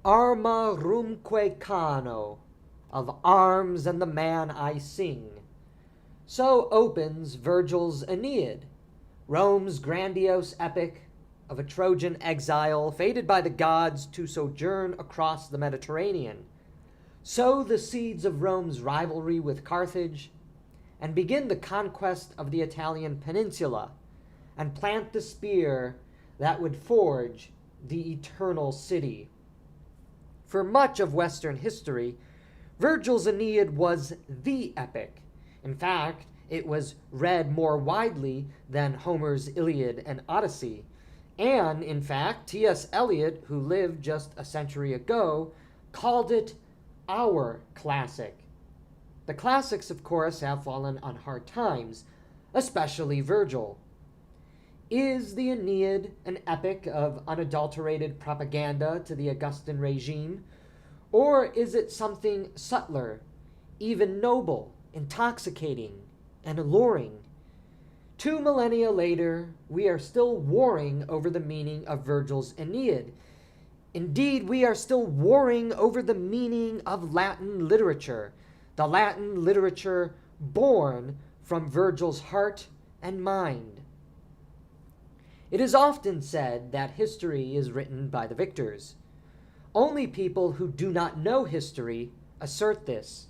Arma rumque cano, of arms and the man I sing. So opens Virgil's Aeneid, Rome's grandiose epic of a Trojan exile fated by the gods to sojourn across the Mediterranean, sow the seeds of Rome's rivalry with Carthage, and begin the conquest of the Italian peninsula, and plant the spear that would forge the eternal city. For much of Western history, Virgil's Aeneid was the epic. In fact, it was read more widely than Homer's Iliad and Odyssey. And, in fact, T.S. Eliot, who lived just a century ago, called it our classic. The classics, of course, have fallen on hard times, especially Virgil. Is the Aeneid an epic of unadulterated propaganda to the Augustan regime? Or is it something subtler, even noble, intoxicating, and alluring? 2 millennia later, we are still warring over the meaning of Virgil's Aeneid. Indeed, we are still warring over the meaning of Latin literature, the Latin literature born from Virgil's heart and mind. It is often said that history is written by the victors. Only people who do not know history assert this.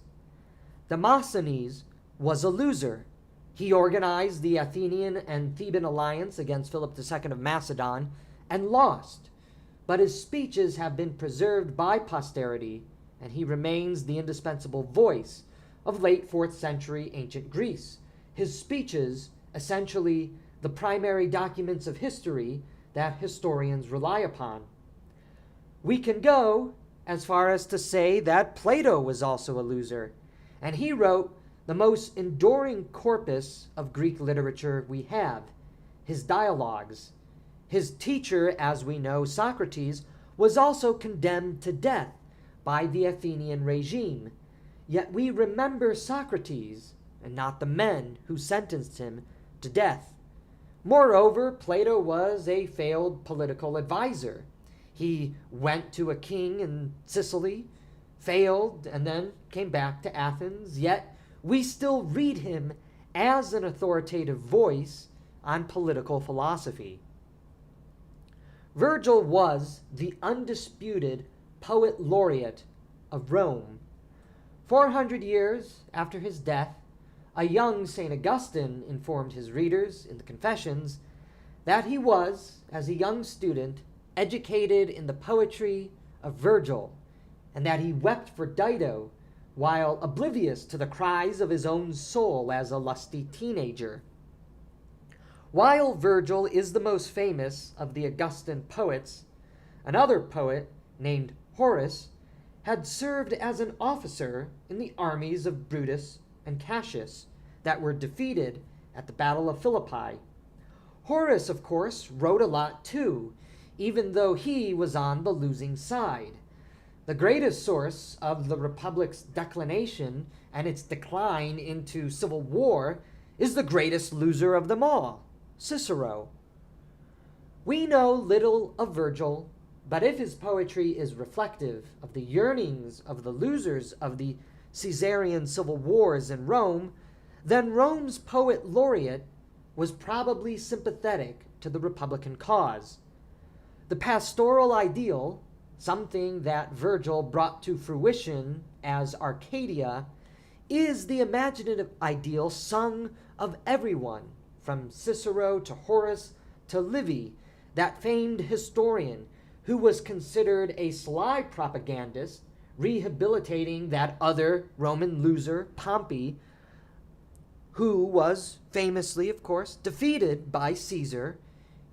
Demosthenes was a loser. He organized the Athenian and Theban alliance against Philip II of Macedon and lost, but his speeches have been preserved by posterity, and he remains the indispensable voice of late 4th century ancient Greece. His speeches, essentially the primary documents of history that historians rely upon. We can go as far as to say that Plato was also a loser, and he wrote the most enduring corpus of Greek literature we have, his dialogues. His teacher, as we know, Socrates, was also condemned to death by the Athenian regime. Yet we remember Socrates and not the men who sentenced him to death. Moreover, Plato was a failed political advisor. He went to a king in Sicily, failed, and then came back to Athens, yet we still read him as an authoritative voice on political philosophy. Virgil was the undisputed poet laureate of Rome. 400 years after his death, a young St. Augustine informed his readers in the Confessions that he was, as a young student, educated in the poetry of Virgil, and that he wept for Dido while oblivious to the cries of his own soul as a lusty teenager. While Virgil is the most famous of the Augustan poets, another poet named Horace had served as an officer in the armies of Brutus and Cassius that were defeated at the Battle of Philippi. Horace, of course, wrote a lot too, even though he was on the losing side. The greatest source of the Republic's declination and its decline into civil war is the greatest loser of them all, Cicero. We know little of Virgil, but if his poetry is reflective of the yearnings of the losers of the Caesarian civil wars in Rome, then Rome's poet laureate was probably sympathetic to the Republican cause. The pastoral ideal, something that Virgil brought to fruition as Arcadia, is the imaginative ideal sung of everyone, from Cicero to Horace to Livy, that famed historian who was considered a sly propagandist, rehabilitating that other Roman loser, Pompey, who was famously, of course, defeated by Caesar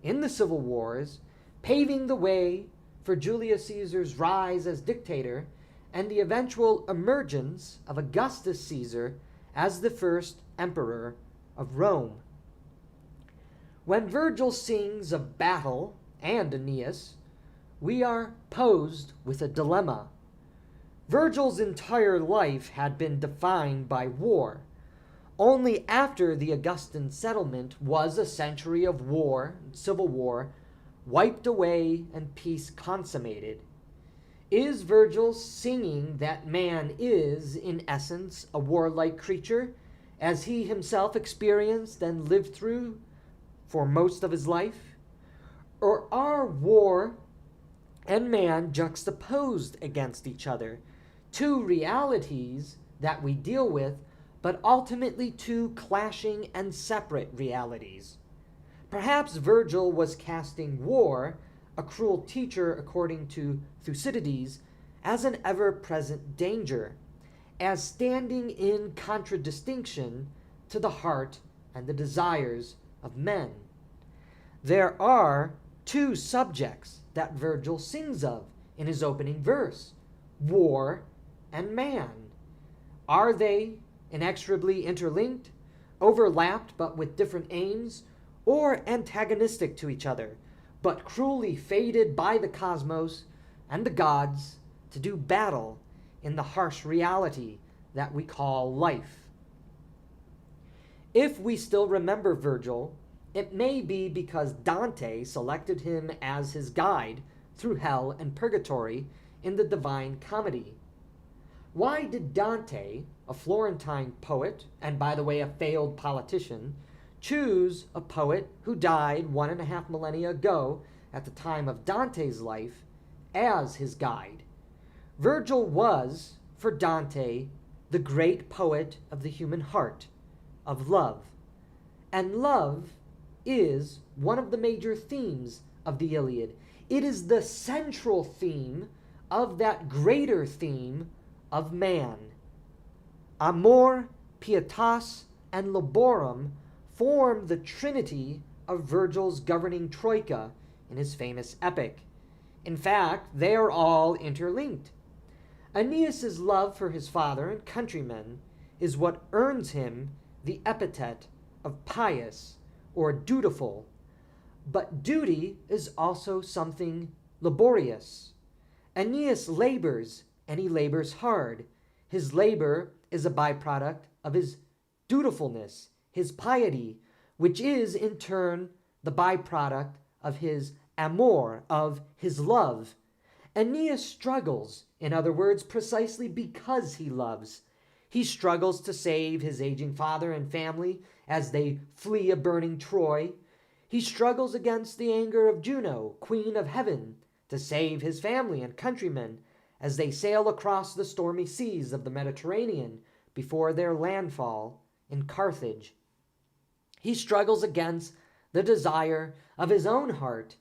in the civil wars, paving the way for Julius Caesar's rise as dictator and the eventual emergence of Augustus Caesar as the first emperor of Rome. When Virgil sings of battle and Aeneas, we are posed with a dilemma. Virgil's entire life had been defined by war. Only after the Augustan settlement was a century of war, civil war, wiped away and peace consummated. Is Virgil singing that man is, in essence, a warlike creature, as he himself experienced and lived through for most of his life? Or are war and man juxtaposed against each other, two realities that we deal with, but ultimately two clashing and separate realities? Perhaps Virgil was casting war, a cruel teacher according to Thucydides, as an ever-present danger, as standing in contradistinction to the heart and the desires of men. There are two subjects that Virgil sings of in his opening verse, war and man. Are they inexorably interlinked, overlapped but with different aims, or antagonistic to each other, but cruelly fated by the cosmos and the gods to do battle in the harsh reality that we call life? If we still remember Virgil, it may be because Dante selected him as his guide through hell and purgatory in the Divine Comedy. Why did Dante, a Florentine poet, and by the way a failed politician, choose a poet who died 1.5 millennia ago at the time of Dante's life as his guide? Virgil was, for Dante, the great poet of the human heart, of love. And love is one of the major themes of the Iliad. It is the central theme of that greater theme of man. Amor, pietas, and laborum form the trinity of Virgil's governing troika in his famous epic. In fact, they are all interlinked. Aeneas's love for his father and countrymen is what earns him the epithet of pious or dutiful. But duty is also something laborious. Aeneas labors, and he labors hard. His labor is a byproduct of his dutifulness, his piety, which is in turn the byproduct of his amor, of his love. Aeneas struggles, in other words, precisely because he loves. He struggles to save his aging father and family as they flee a burning Troy. He struggles against the anger of Juno, queen of heaven, to save his family and countrymen as they sail across the stormy seas of the Mediterranean before their landfall in Carthage. He struggles against the desire of his own heart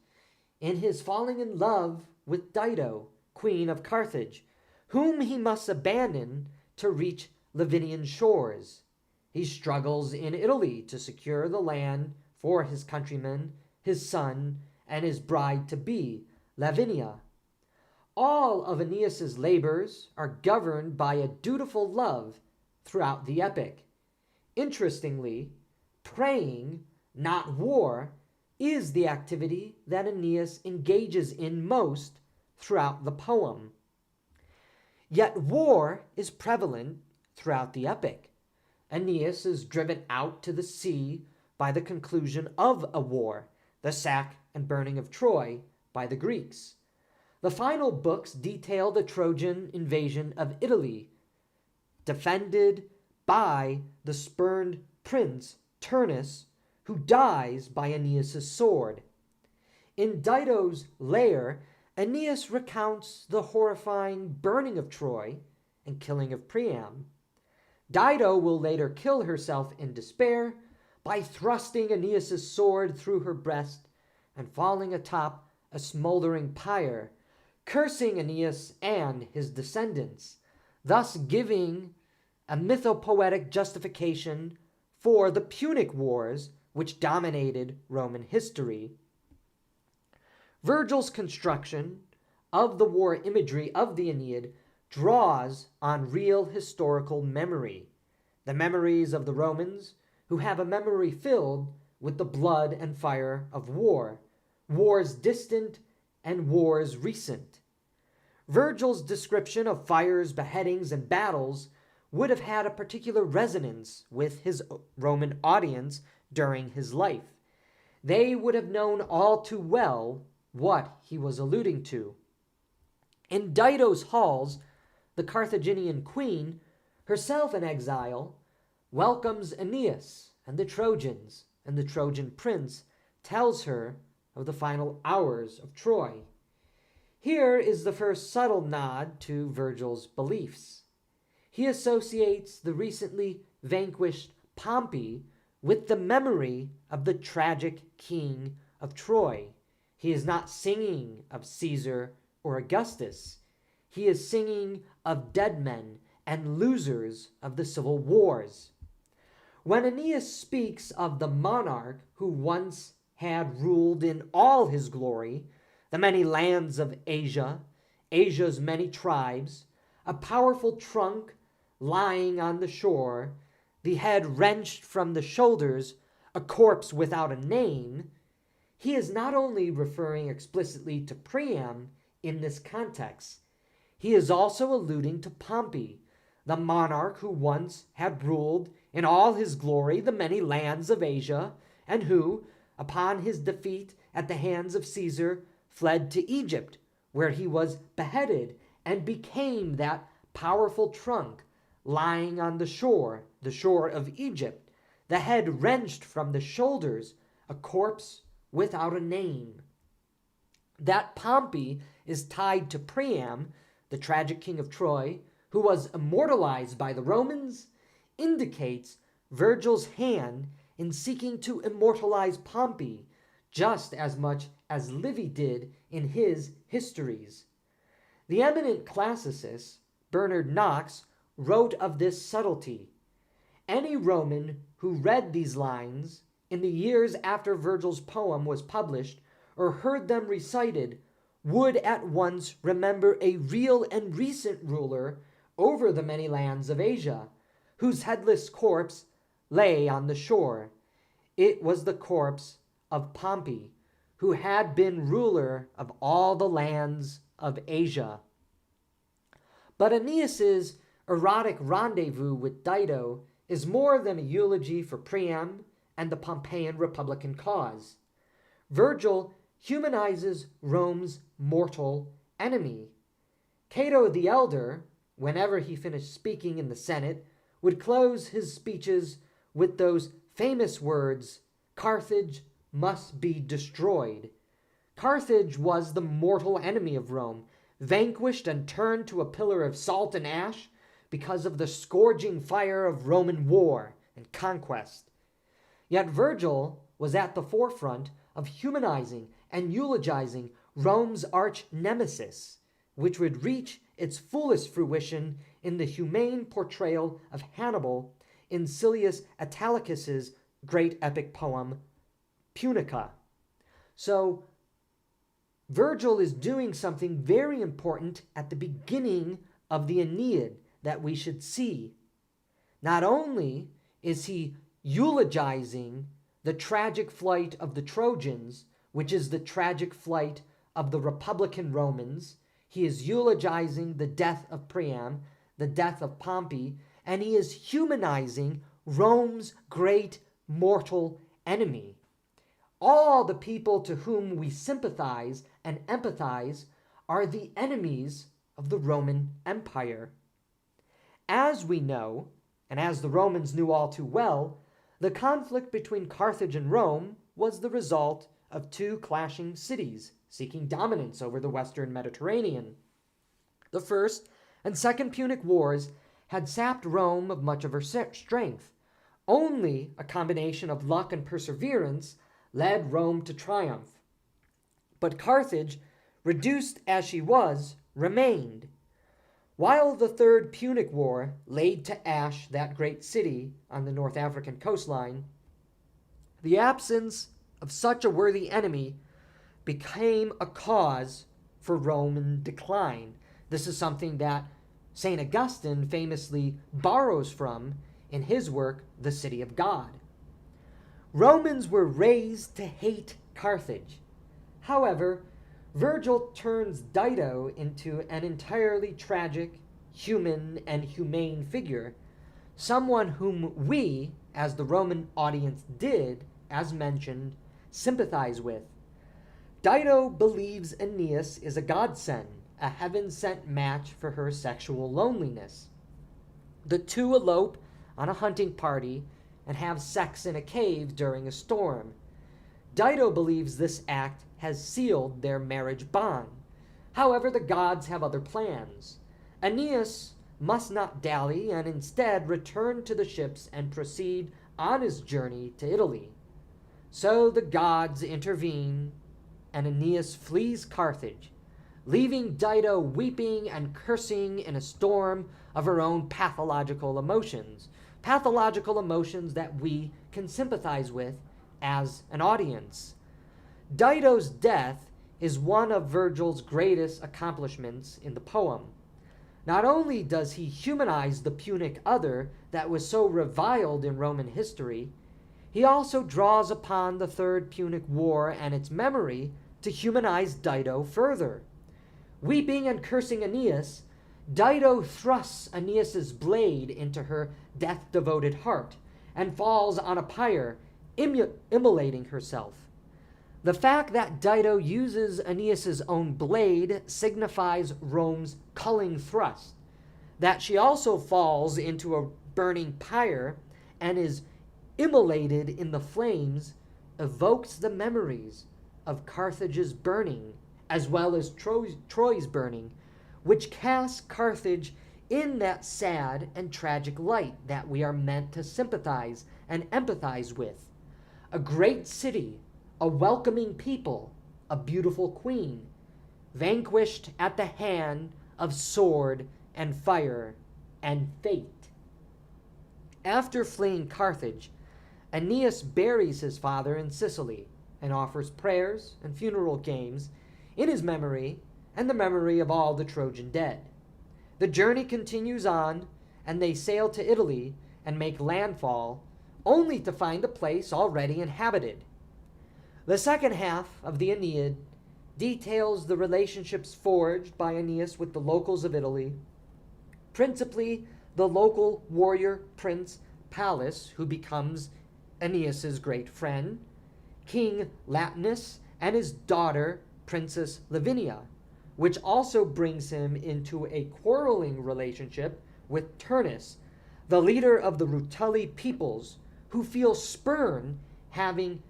in his falling in love with Dido, queen of Carthage, whom he must abandon to reach Lavinian shores. He struggles in Italy to secure the land for his countrymen, his son, and his bride-to-be, Lavinia. All of Aeneas's labors are governed by a dutiful love throughout the epic. Interestingly, praying, not war, is the activity that Aeneas engages in most throughout the poem. Yet war is prevalent throughout the epic. Aeneas is driven out to the sea by the conclusion of a war, the sack and burning of Troy by the Greeks. The final books detail the Trojan invasion of Italy, defended by the spurned prince Turnus, who dies by Aeneas' sword. In Dido's lair, Aeneas recounts the horrifying burning of Troy and killing of Priam. Dido will later kill herself in despair by thrusting Aeneas' sword through her breast and falling atop a smoldering pyre, cursing Aeneas and his descendants, thus giving a mythopoetic justification for the Punic Wars which dominated Roman history. Virgil's construction of the war imagery of the Aeneid draws on real historical memory, the memories of the Romans, who have a memory filled with the blood and fire of war, wars distant and wars recent. Virgil's description of fires, beheadings, and battles would have had a particular resonance with his Roman audience during his life. They would have known all too well what he was alluding to. In Dido's halls, the Carthaginian queen, herself in exile, welcomes Aeneas and the Trojans, and the Trojan prince tells her of the final hours of Troy. Here is the first subtle nod to Virgil's beliefs. He associates the recently vanquished Pompey with the memory of the tragic king of Troy. He is not singing of Caesar or Augustus. He is singing of dead men and losers of the civil wars. When Aeneas speaks of the monarch who once had ruled in all his glory the many lands of Asia, Asia's many tribes, a powerful trunk lying on the shore, the head wrenched from the shoulders, a corpse without a name, he is not only referring explicitly to Priam in this context, he is also alluding to Pompey, the monarch who once had ruled in all his glory the many lands of Asia, and who, upon his defeat at the hands of Caesar, fled to Egypt, where he was beheaded and became that powerful trunk lying on the shore of Egypt, the head wrenched from the shoulders, a corpse without a name. That Pompey is tied to Priam, the tragic king of Troy, who was immortalized by the Romans, indicates Virgil's hand in seeking to immortalize Pompey just as much as Livy did in his histories. The eminent classicist Bernard Knox wrote of this subtlety. Any Roman who read these lines in the years after Virgil's poem was published or heard them recited would at once remember a real and recent ruler over the many lands of Asia, whose headless corpse lay on the shore. It was the corpse of Pompey, who had been ruler of all the lands of Asia. But Aeneas's erotic rendezvous with Dido is more than a eulogy for Priam and the Pompeian republican cause. Virgil humanizes Rome's mortal enemy. Cato the Elder, whenever he finished speaking in the Senate, would close his speeches with those famous words, "Carthage must be destroyed." Carthage was the mortal enemy of Rome, vanquished and turned to a pillar of salt and ash because of the scourging fire of Roman war and conquest. Yet Virgil was at the forefront of humanizing and eulogizing Rome's arch nemesis, which would reach its fullest fruition in the humane portrayal of Hannibal in Silius Italicus's great epic poem, Punica. So, Virgil is doing something very important at the beginning of the Aeneid that we should see. Not only is he eulogizing the tragic flight of the Trojans, which is the tragic flight of the Republican Romans, he is eulogizing the death of Priam, the death of Pompey, and he is humanizing Rome's great mortal enemy. All the people to whom we sympathize and empathize are the enemies of the Roman Empire. As we know, and as the Romans knew all too well, the conflict between Carthage and Rome was the result of two clashing cities seeking dominance over the Western Mediterranean. The First and Second Punic Wars had sapped Rome of much of her strength. Only a combination of luck and perseverance led Rome to triumph. But Carthage, reduced as she was, remained. While the Third Punic War laid to ash that great city on the North African coastline, the absence of such a worthy enemy became a cause for Roman decline. This is something that St. Augustine famously borrows from in his work, The City of God. Romans were raised to hate Carthage. However, Virgil turns Dido into an entirely tragic, human, and humane figure, someone whom we, as the Roman audience did, as mentioned, sympathize with. Dido believes Aeneas is a godsend, a heaven-sent match for her sexual loneliness. The two elope on a hunting party and have sex in a cave during a storm. Dido believes this act has sealed their marriage bond. However, the gods have other plans. Aeneas must not dally and instead return to the ships and proceed on his journey to Italy. So the gods intervene, and Aeneas flees Carthage, leaving Dido weeping and cursing in a storm of her own pathological emotions that we can sympathize with as an audience. Dido's death is one of Virgil's greatest accomplishments in the poem. Not only does he humanize the Punic other that was so reviled in Roman history, he also draws upon the Third Punic War and its memory to humanize Dido further. Weeping and cursing Aeneas, Dido thrusts Aeneas's blade into her death-devoted heart and falls on a pyre, immolating herself. The fact that Dido uses Aeneas's own blade signifies Rome's culling thrust. That she also falls into a burning pyre and is immolated in the flames evokes the memories of Carthage's burning as well as Troy's burning, which casts Carthage in that sad and tragic light that we are meant to sympathize and empathize with. A great city, a welcoming people, a beautiful queen, vanquished at the hand of sword and fire and fate. After fleeing Carthage, Aeneas buries his father in Sicily and offers prayers and funeral games in his memory and the memory of all the Trojan dead. The journey continues on, and they sail to Italy and make landfall, only to find the place already inhabited. The second half of the Aeneid details the relationships forged by Aeneas with the locals of Italy, principally the local warrior prince Pallas, who becomes Aeneas's great friend, King Latinus, and his daughter, Princess Lavinia, which also brings him into a quarreling relationship with Turnus, the leader of the Rutuli peoples, who feel spurn, having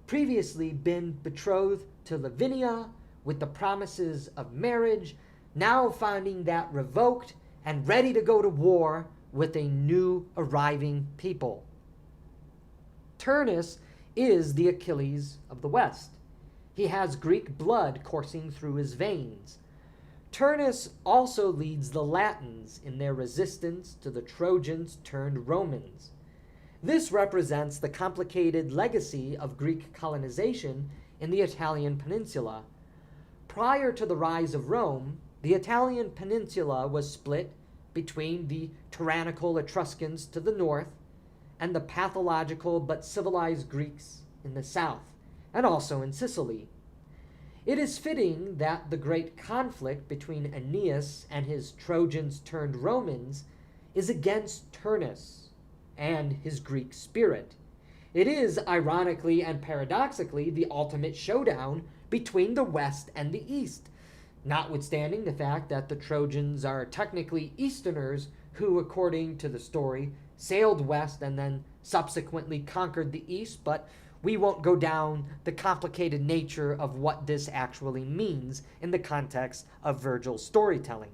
previously been betrothed to Lavinia with the promises of marriage, now finding that revoked and ready to go to war with a new arriving people. Turnus is the Achilles of the West. He has Greek blood coursing through his veins. Turnus also leads the Latins in their resistance to the Trojans turned Romans. This represents the complicated legacy of Greek colonization in the Italian peninsula. Prior to the rise of Rome, the Italian peninsula was split between the tyrannical Etruscans to the north and the pathological but civilized Greeks in the south, and also in Sicily. It is fitting that the great conflict between Aeneas and his Trojans turned Romans is against Turnus and his Greek spirit. It is, ironically and paradoxically, the ultimate showdown between the West and the East, notwithstanding the fact that the Trojans are technically Easterners who, according to the story, sailed west and then subsequently conquered the East, but we won't go down the complicated nature of what this actually means in the context of Virgil's storytelling.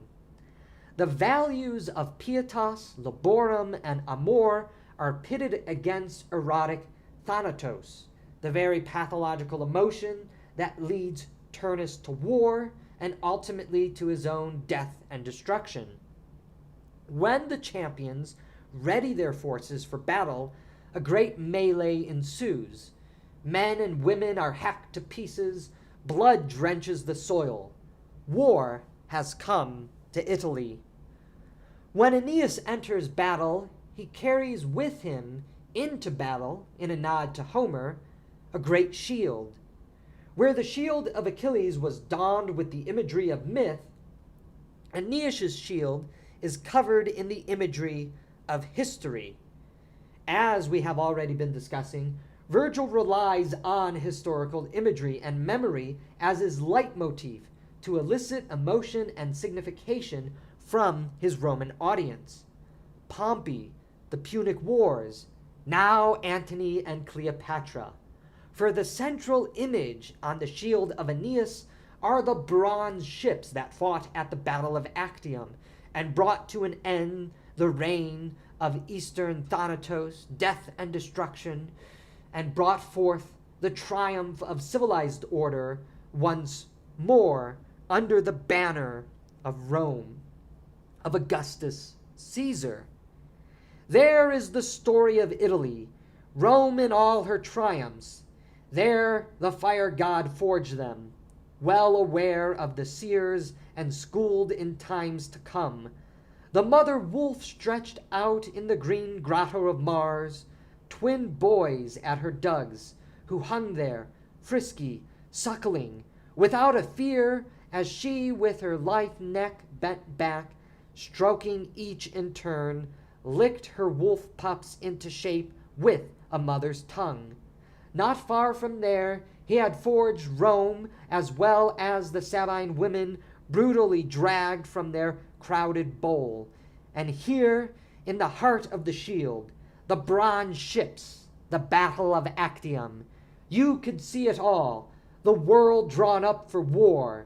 The values of pietas, laborum, and amor are pitted against erotic thanatos, the very pathological emotion that leads Turnus to war and ultimately to his own death and destruction. When the champions ready their forces for battle, a great melee ensues. Men and women are hacked to pieces, blood drenches the soil. War has come to Italy. When Aeneas enters battle, he carries with him into battle, in a nod to Homer, a great shield. Where the shield of Achilles was donned with the imagery of myth, Aeneas' shield is covered in the imagery of history. As we have already been discussing, Virgil relies on historical imagery and memory as his leitmotif to elicit emotion and signification from his Roman audience. Pompey, the Punic Wars, now Antony and Cleopatra. For the central image on the shield of Aeneas are the bronze ships that fought at the Battle of Actium and brought to an end the reign of Eastern Thanatos, death and destruction, and brought forth the triumph of civilized order once more under the banner of Rome, of Augustus Caesar. There is the story of Italy, Rome in all her triumphs. There the fire god forged them, well aware of the seers and schooled in times to come. The mother wolf stretched out in the green grotto of Mars, twin boys at her dugs, who hung there, frisky, suckling, without a fear, as she with her lithe neck bent back, stroking each in turn, licked her wolf pups into shape with a mother's tongue. Not far from there, he had forged Rome, as well as the Sabine women brutally dragged from their crowded bowl. And here, in the heart of the shield, the bronze ships, the Battle of Actium, you could see it all, the world drawn up for war.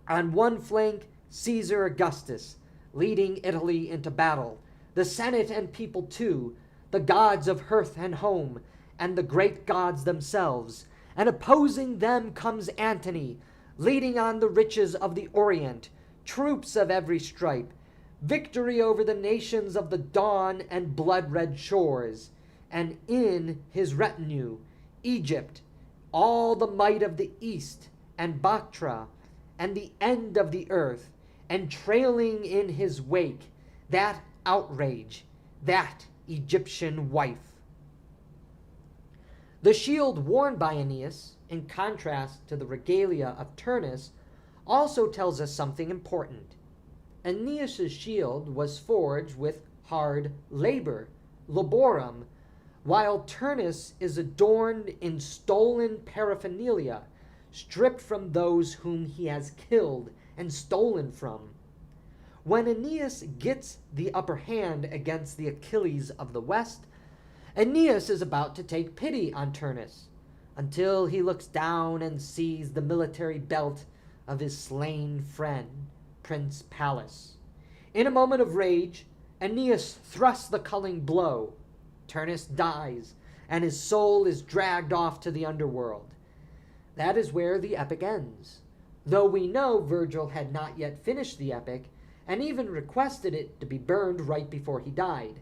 On one flank, Caesar Augustus, leading Italy into battle, the Senate and people too, the gods of hearth and home, and the great gods themselves, and opposing them comes Antony, leading on the riches of the Orient, troops of every stripe, victory over the nations of the dawn and blood-red shores, and in his retinue, Egypt, all the might of the East, and Bactra, and the end of the earth, and trailing in his wake, that outrage, that Egyptian wife. The shield worn by Aeneas, in contrast to the regalia of Turnus, also tells us something important. Aeneas' shield was forged with hard labor, laborum, while Turnus is adorned in stolen paraphernalia, stripped from those whom he has killed and stolen from. When Aeneas gets the upper hand against the Achilles of the West, Aeneas is about to take pity on Turnus, until he looks down and sees the military belt of his slain friend, Prince Pallas. In a moment of rage, Aeneas thrusts the culling blow. Turnus dies, and his soul is dragged off to the underworld. That is where the epic ends, though we know Virgil had not yet finished the epic, and even requested it to be burned right before he died.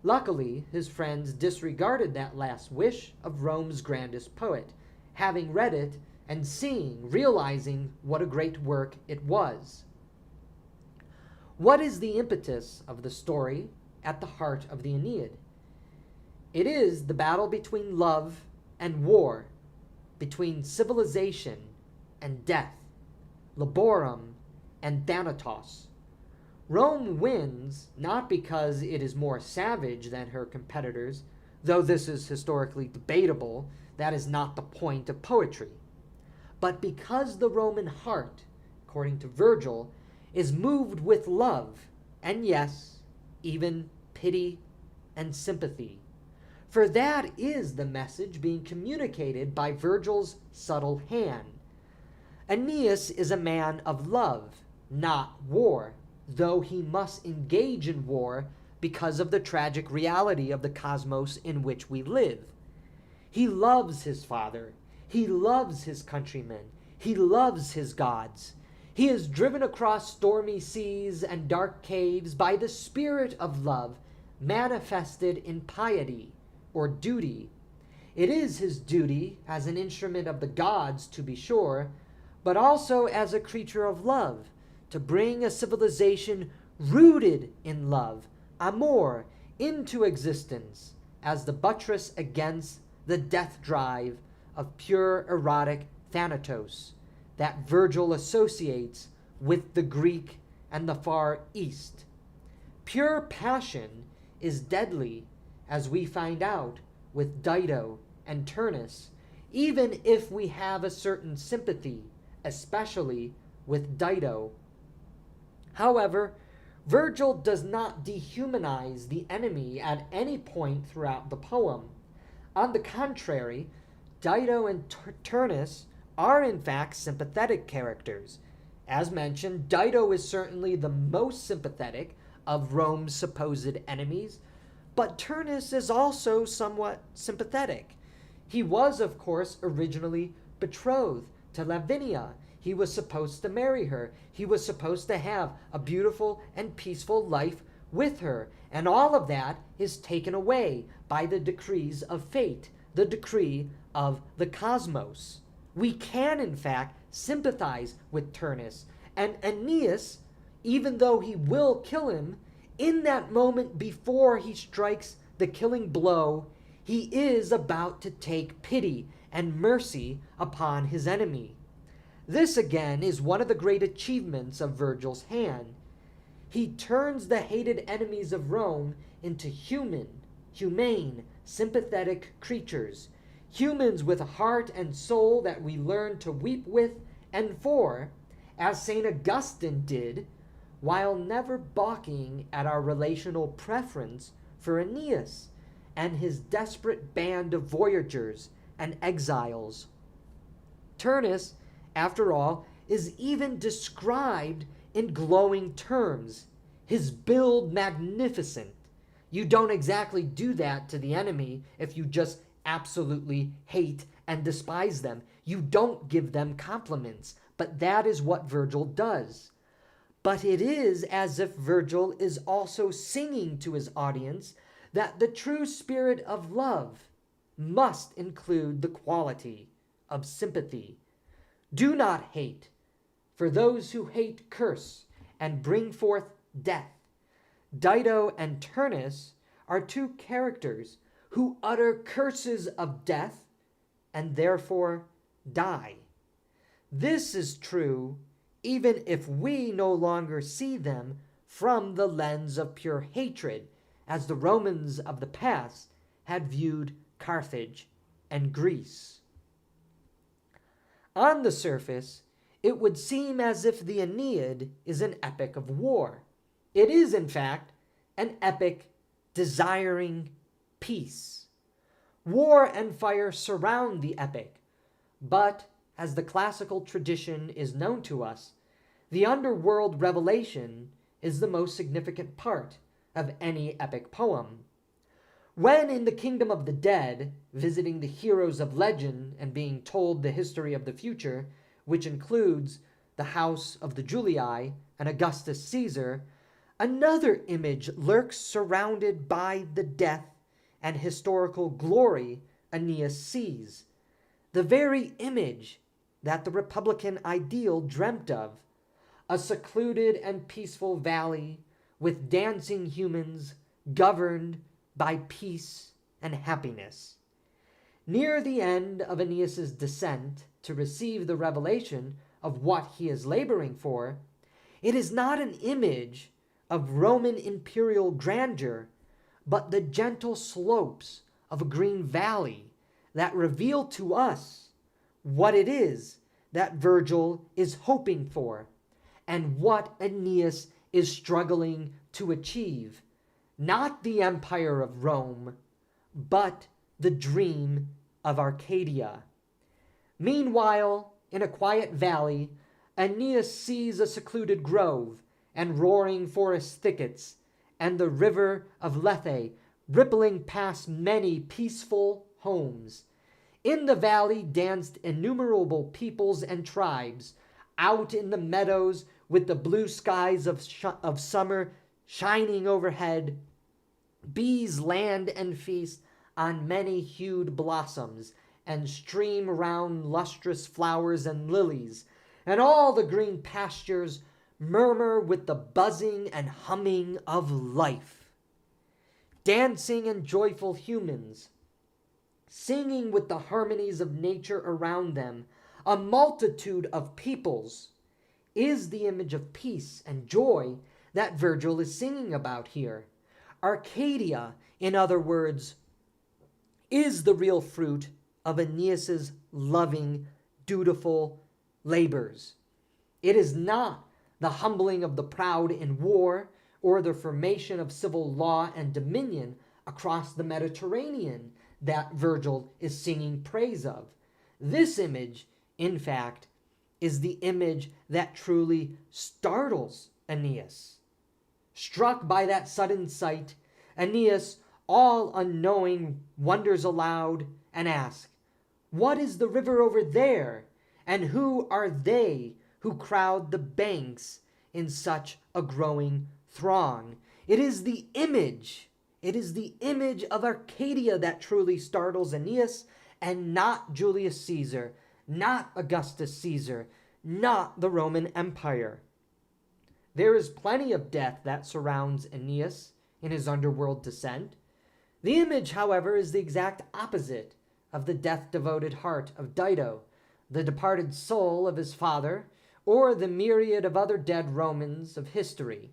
Luckily, his friends disregarded that last wish of Rome's grandest poet, having read it and realizing what a great work it was. What is the impetus of the story at the heart of the Aeneid? It is the battle between love and war, between civilization and death, laborum and thanatos. Rome wins not because it is more savage than her competitors, though this is historically debatable, that is not the point of poetry, but because the Roman heart, according to Virgil, is moved with love, and yes, even pity and sympathy. For that is the message being communicated by Virgil's subtle hand. Aeneas is a man of love, not war, though he must engage in war because of the tragic reality of the cosmos in which we live. He loves his father, he loves his countrymen, he loves his gods. He is driven across stormy seas and dark caves by the spirit of love manifested in piety or duty. It is his duty as an instrument of the gods, to be sure, but also as a creature of love, to bring a civilization rooted in love, amor, into existence as the buttress against the death drive of pure erotic thanatos that Virgil associates with the Greek and the Far East. Pure passion is deadly, as we find out with Dido and Turnus, even if we have a certain sympathy, especially with Dido. However, Virgil does not dehumanize the enemy at any point throughout the poem. On the contrary, Dido and Turnus are in fact sympathetic characters. As mentioned, Dido is certainly the most sympathetic of Rome's supposed enemies, but Turnus is also somewhat sympathetic. He was, of course, originally betrothed to Lavinia. He was supposed to marry her. He was supposed to have a beautiful and peaceful life with her. And all of that is taken away by the decrees of fate, the decree of the cosmos. We can, in fact, sympathize with Turnus. And Aeneas, even though he will kill him, in that moment before he strikes the killing blow, he is about to take pity and mercy upon his enemy. This, again, is one of the great achievements of Virgil's hand. He turns the hated enemies of Rome into humane, sympathetic creatures, humans with a heart and soul that we learn to weep with and for, as St. Augustine did, while never balking at our relational preference for Aeneas and his desperate band of voyagers and exiles. Turnus, after all, is even described in glowing terms, his build magnificent. You don't exactly do that to the enemy if you just absolutely hate and despise them. You don't give them compliments, but that is what Virgil does. But it is as if Virgil is also singing to his audience that the true spirit of love must include the quality of sympathy. Do not hate, for those who hate curse and bring forth death. Dido and Turnus are two characters who utter curses of death and therefore die. This is true even if we no longer see them from the lens of pure hatred, as the Romans of the past had viewed Carthage and Greece. On the surface, it would seem as if the Aeneid is an epic of war. It is, in fact, an epic desiring peace. War and fire surround the epic, but, as the classical tradition is known to us, the underworld revelation is the most significant part of any epic poem. When in the kingdom of the dead, visiting the heroes of legend and being told the history of the future, which includes the house of the Julii and Augustus Caesar, another image lurks surrounded by the death and historical glory Aeneas sees, the very image that the Republican ideal dreamt of, a secluded and peaceful valley with dancing humans governed by peace and happiness. Near the end of Aeneas's descent to receive the revelation of what he is laboring for, it is not an image of Roman imperial grandeur, but the gentle slopes of a green valley that reveal to us what it is that Virgil is hoping for and what Aeneas is struggling to achieve. Not the empire of Rome, but the dream of Arcadia. Meanwhile, in a quiet valley, Aeneas sees a secluded grove and roaring forest thickets, and the river of Lethe rippling past many peaceful homes. In the valley danced innumerable peoples and tribes. Out in the meadows, with the blue skies of summer shining overhead, bees land and feast on many-hued blossoms, and stream round lustrous flowers and lilies, and all the green pastures murmur with the buzzing and humming of life. Dancing and joyful humans, singing with the harmonies of nature around them, a multitude of peoples, is the image of peace and joy that Virgil is singing about here. Arcadia, in other words, is the real fruit of Aeneas's loving, dutiful labors. It is not the humbling of the proud in war or the formation of civil law and dominion across the Mediterranean that Virgil is singing praise of. This image, in fact, is the image that truly startles Aeneas. Struck by that sudden sight, Aeneas, all unknowing, wonders aloud and asks, "What is the river over there? And who are they who crowd the banks in such a growing throng?" It is the image of Arcadia that truly startles Aeneas, and not Julius Caesar, not Augustus Caesar, not the Roman Empire. There is plenty of death that surrounds Aeneas in his underworld descent. The image, however, is the exact opposite of the death-devoted heart of Dido, the departed soul of his father, or the myriad of other dead Romans of history.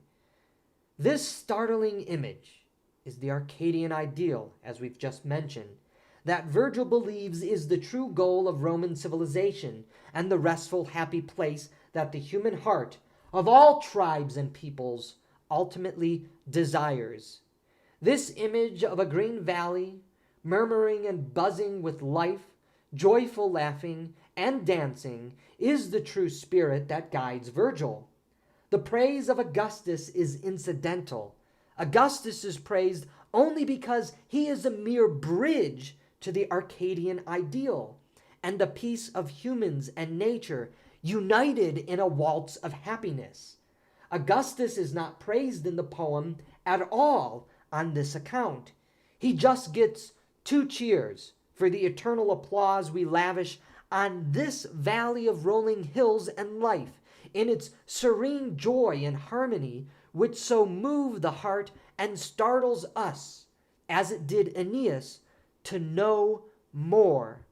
This startling image is the Arcadian ideal, as we've just mentioned, that Virgil believes is the true goal of Roman civilization and the restful, happy place that the human heart of all tribes and peoples ultimately desires. This image of a green valley, murmuring and buzzing with life, joyful laughing and dancing, is the true spirit that guides Virgil. The praise of Augustus is incidental. Augustus is praised only because he is a mere bridge to the Arcadian ideal and the peace of humans and nature united in a waltz of happiness. Augustus is not praised in the poem at all on this account. He just gets 2 cheers for the eternal applause we lavish on this valley of rolling hills and life, in its serene joy and harmony, which so move the heart and startles us, as it did Aeneas, to know more.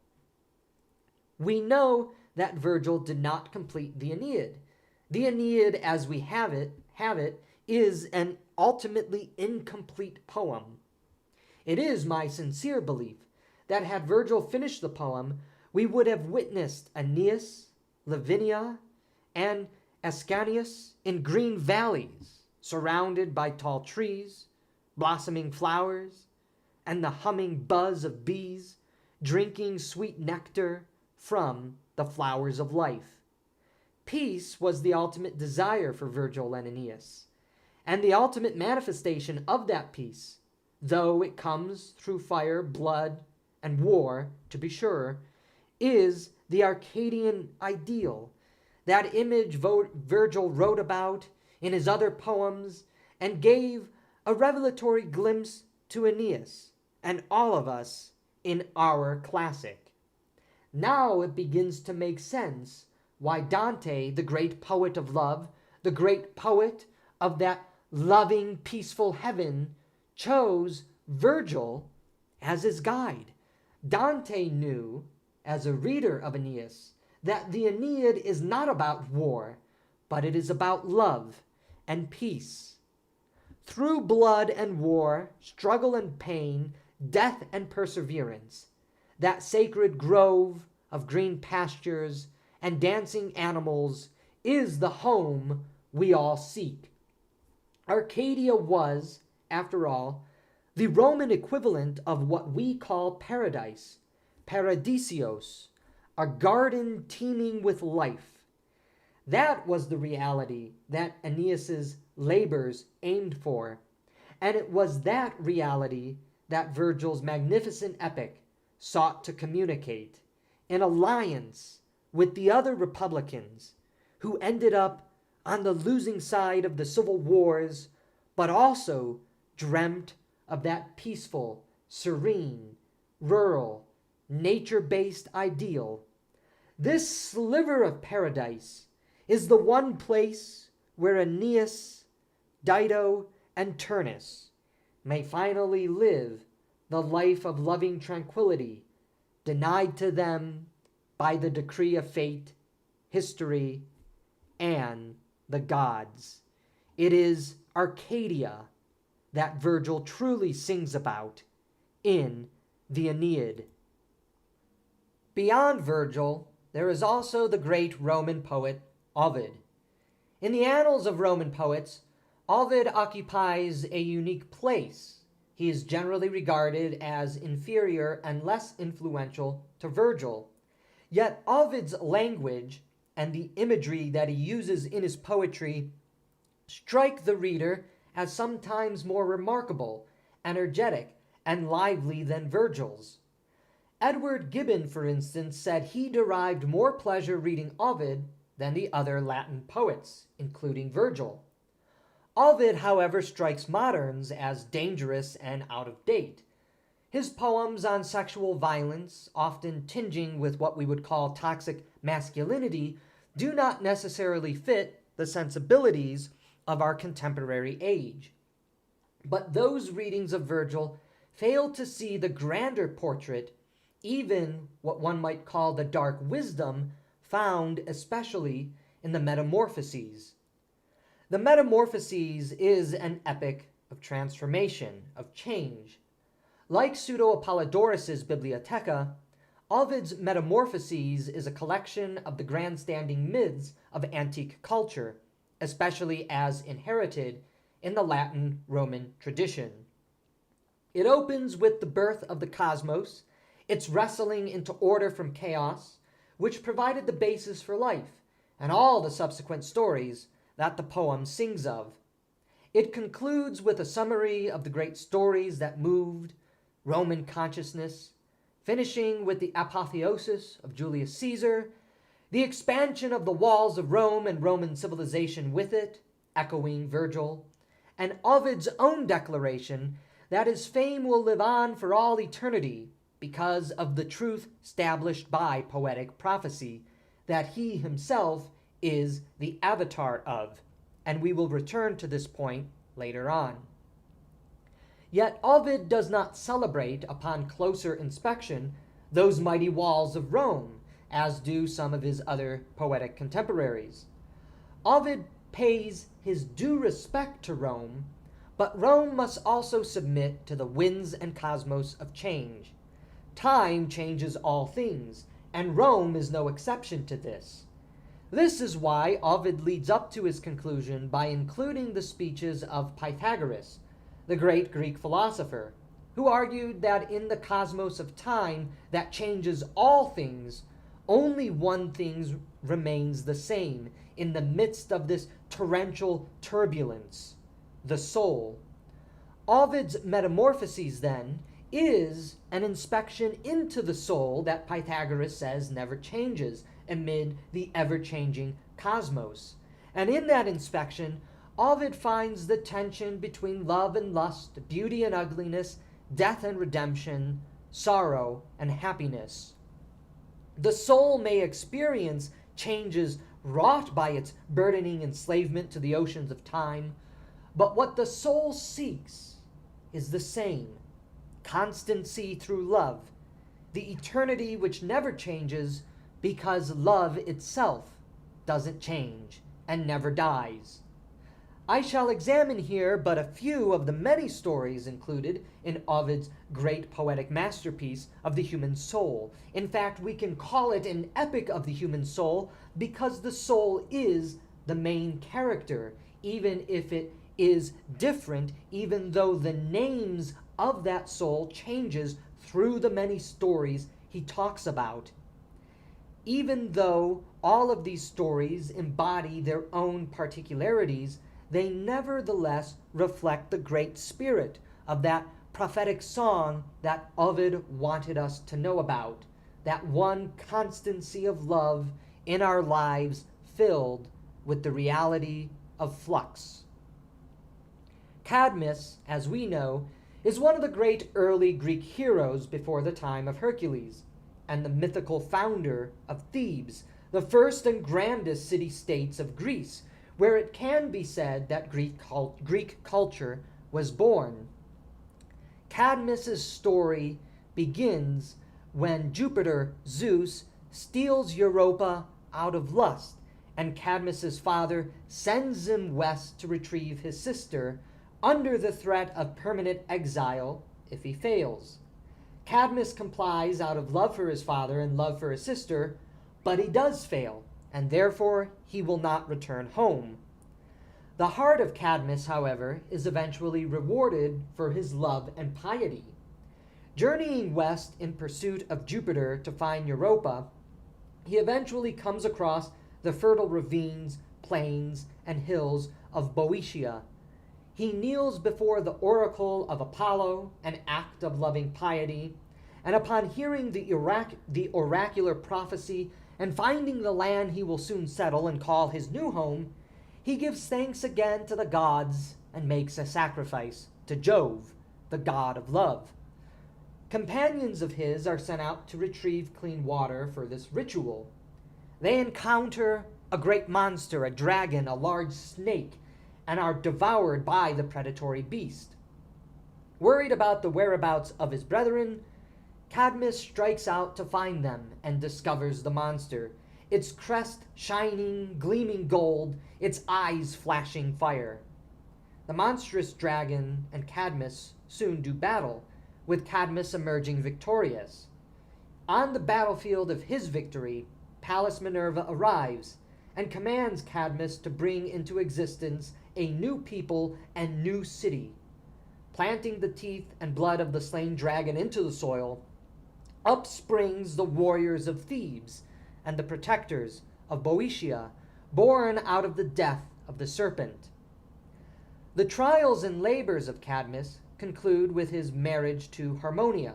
We know that Virgil did not complete the Aeneid. The Aeneid, as we have it, is an ultimately incomplete poem. It is my sincere belief that had Virgil finished the poem, we would have witnessed Aeneas, Lavinia, and Ascanius in green valleys, surrounded by tall trees, blossoming flowers, and the humming buzz of bees, drinking sweet nectar from the flowers of life. Peace was the ultimate desire for Virgil and Aeneas, and the ultimate manifestation of that peace, though it comes through fire, blood, and war, to be sure, is the Arcadian ideal, that image Virgil wrote about in his other poems and gave a revelatory glimpse to Aeneas and all of us in our classic. Now it begins to make sense why Dante, the great poet of love, the great poet of that loving, peaceful heaven, chose Virgil as his guide. Dante knew, as a reader of Aeneas, that the Aeneid is not about war, but it is about love and peace. Through blood and war, struggle and pain, death and perseverance, that sacred grove of green pastures and dancing animals is the home we all seek. Arcadia was, after all, the Roman equivalent of what we call paradise, paradisios, a garden teeming with life. That was the reality that Aeneas's labors aimed for, and it was that reality that Virgil's magnificent epic sought to communicate, in alliance with the other republicans who ended up on the losing side of the civil wars, but also dreamt of that peaceful, serene, rural, nature-based ideal. This sliver of paradise is the one place where Aeneas, Dido, and Turnus may finally live the life of loving tranquility denied to them by the decree of fate, history, and the gods. It is Arcadia that Virgil truly sings about in the Aeneid. Beyond Virgil, there is also the great Roman poet Ovid. In the annals of Roman poets, Ovid occupies a unique place. He is generally regarded as inferior and less influential to Virgil. Yet Ovid's language and the imagery that he uses in his poetry strike the reader as sometimes more remarkable, energetic, and lively than Virgil's. Edward Gibbon, for instance, said he derived more pleasure reading Ovid than the other Latin poets, including Virgil. Ovid, however, strikes moderns as dangerous and out of date. His poems on sexual violence, often tinging with what we would call toxic masculinity, do not necessarily fit the sensibilities of our contemporary age. But those readings of Virgil fail to see the grander portrait, even what one might call the dark wisdom, found especially in the Metamorphoses. The Metamorphoses is an epic of transformation, of change. Like Pseudo-Apollodorus's Bibliotheca, Ovid's Metamorphoses is a collection of the grandstanding myths of antique culture, especially as inherited in the Latin Roman tradition. It opens with the birth of the cosmos, its wrestling into order from chaos, which provided the basis for life, and all the subsequent stories that the poem sings of. It concludes with a summary of the great stories that moved Roman consciousness, finishing with the apotheosis of Julius Caesar, the expansion of the walls of Rome and Roman civilization with it, echoing Virgil, and Ovid's own declaration that his fame will live on for all eternity because of the truth established by poetic prophecy that he himself is the avatar of, and we will return to this point later on. Yet Ovid does not celebrate, upon closer inspection, those mighty walls of Rome, as do some of his other poetic contemporaries. Ovid pays his due respect to Rome, but Rome must also submit to the winds and cosmos of change. Time changes all things, and Rome is no exception to this. This is why Ovid leads up to his conclusion by including the speeches of Pythagoras, the great Greek philosopher, who argued that in the cosmos of time that changes all things, only one thing remains the same in the midst of this torrential turbulence: the soul. Ovid's Metamorphoses, then, is an inspection into the soul that Pythagoras says never changes amid the ever-changing cosmos. And in that inspection, Ovid finds the tension between love and lust, beauty and ugliness, death and redemption, sorrow and happiness. The soul may experience changes wrought by its burdening enslavement to the oceans of time, but what the soul seeks is the same: constancy through love, the eternity which never changes because love itself doesn't change and never dies. I shall examine here but a few of the many stories included in Ovid's great poetic masterpiece of the human soul. In fact, we can call it an epic of the human soul because the soul is the main character, even if it is different, even though the names of that soul changes through the many stories he talks about. Even though all of these stories embody their own particularities, they nevertheless reflect the great spirit of that prophetic song that Ovid wanted us to know about, that one constancy of love in our lives filled with the reality of flux. Cadmus, as we know, is one of the great early Greek heroes before the time of Hercules, and the mythical founder of Thebes, the first and grandest city-states of Greece, where it can be said that Greek culture was born. Cadmus's story begins when Jupiter, Zeus, steals Europa out of lust, and Cadmus's father sends him west to retrieve his sister, under the threat of permanent exile if he fails. Cadmus complies out of love for his father and love for his sister, But he does fail, and therefore he will not return home. The heart of Cadmus, however, is eventually rewarded for his love and piety. Journeying west in pursuit of Jupiter to find Europa, he eventually comes across the fertile ravines, plains, and hills of Boeotia. He kneels before the oracle of Apollo, an act of loving piety, and upon hearing the oracular prophecy and finding the land he will soon settle and call his new home, he gives thanks again to the gods and makes a sacrifice to Jove, the god of love. Companions of his are sent out to retrieve clean water for this ritual. They encounter a great monster, a dragon, a large snake, and are devoured by the predatory beast. Worried about the whereabouts of his brethren, Cadmus strikes out to find them and discovers the monster, its crest shining, gleaming gold, its eyes flashing fire. The monstrous dragon and Cadmus soon do battle, with Cadmus emerging victorious. On the battlefield of his victory, Pallas Minerva arrives and commands Cadmus to bring into existence a new people and new city. Planting the teeth and blood of the slain dragon into the soil, up springs the warriors of Thebes and the protectors of Boeotia, born out of the death of the serpent. The trials and labors of Cadmus conclude with his marriage to Harmonia,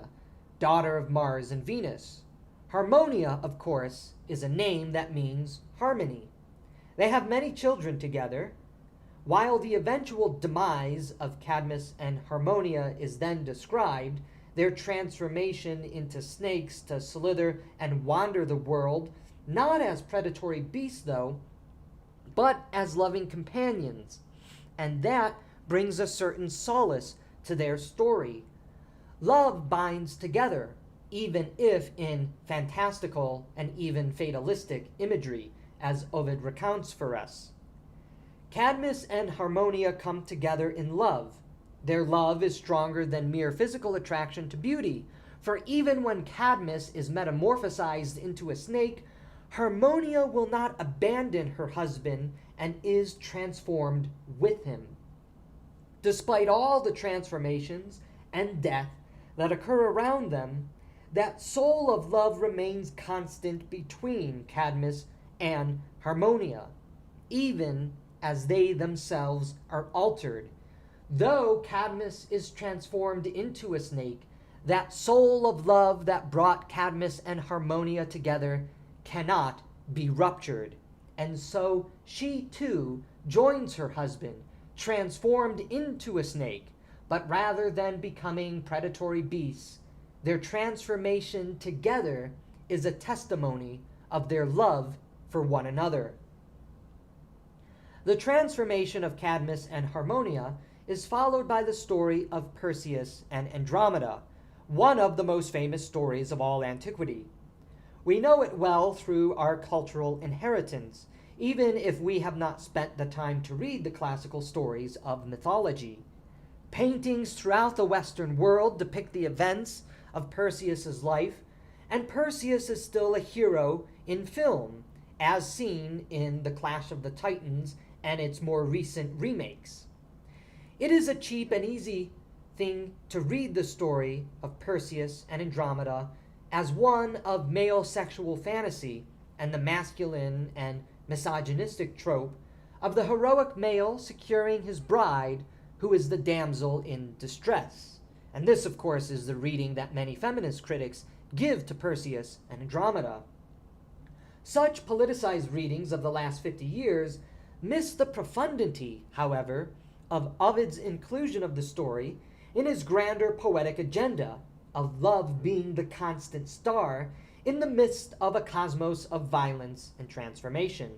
daughter of Mars and Venus. Harmonia, of course, is a name that means harmony. They have many children together. While the eventual demise of Cadmus and Harmonia is then described, their transformation into snakes to slither and wander the world, not as predatory beasts though, but as loving companions. And that brings a certain solace to their story. Love binds together, even if in fantastical and even fatalistic imagery, as Ovid recounts for us. Cadmus and Harmonia come together in love. Their love is stronger than mere physical attraction to beauty, for even when Cadmus is metamorphosized into a snake, Harmonia will not abandon her husband and is transformed with him. Despite all the transformations and death that occur around them, that soul of love remains constant between Cadmus and Harmonia, even as they themselves are altered. Though Cadmus is transformed into a snake, that soul of love that brought Cadmus and Harmonia together cannot be ruptured. And so she too joins her husband, transformed into a snake, but rather than becoming predatory beasts, their transformation together is a testimony of their love for one another. The transformation of Cadmus and Harmonia is followed by the story of Perseus and Andromeda, one of the most famous stories of all antiquity. We know it well through our cultural inheritance, even if we have not spent the time to read the classical stories of mythology. Paintings throughout the Western world depict the events of Perseus' life, and Perseus is still a hero in film, as seen in The Clash of the Titans and its more recent remakes. It is a cheap and easy thing to read the story of Perseus and Andromeda as one of male sexual fantasy and the masculine and misogynistic trope of the heroic male securing his bride, who is the damsel in distress. And this, of course, is the reading that many feminist critics give to Perseus and Andromeda. Such politicized readings of the last 50 years miss the profundity, however, of Ovid's inclusion of the story in his grander poetic agenda of love being the constant star in the midst of a cosmos of violence and transformation.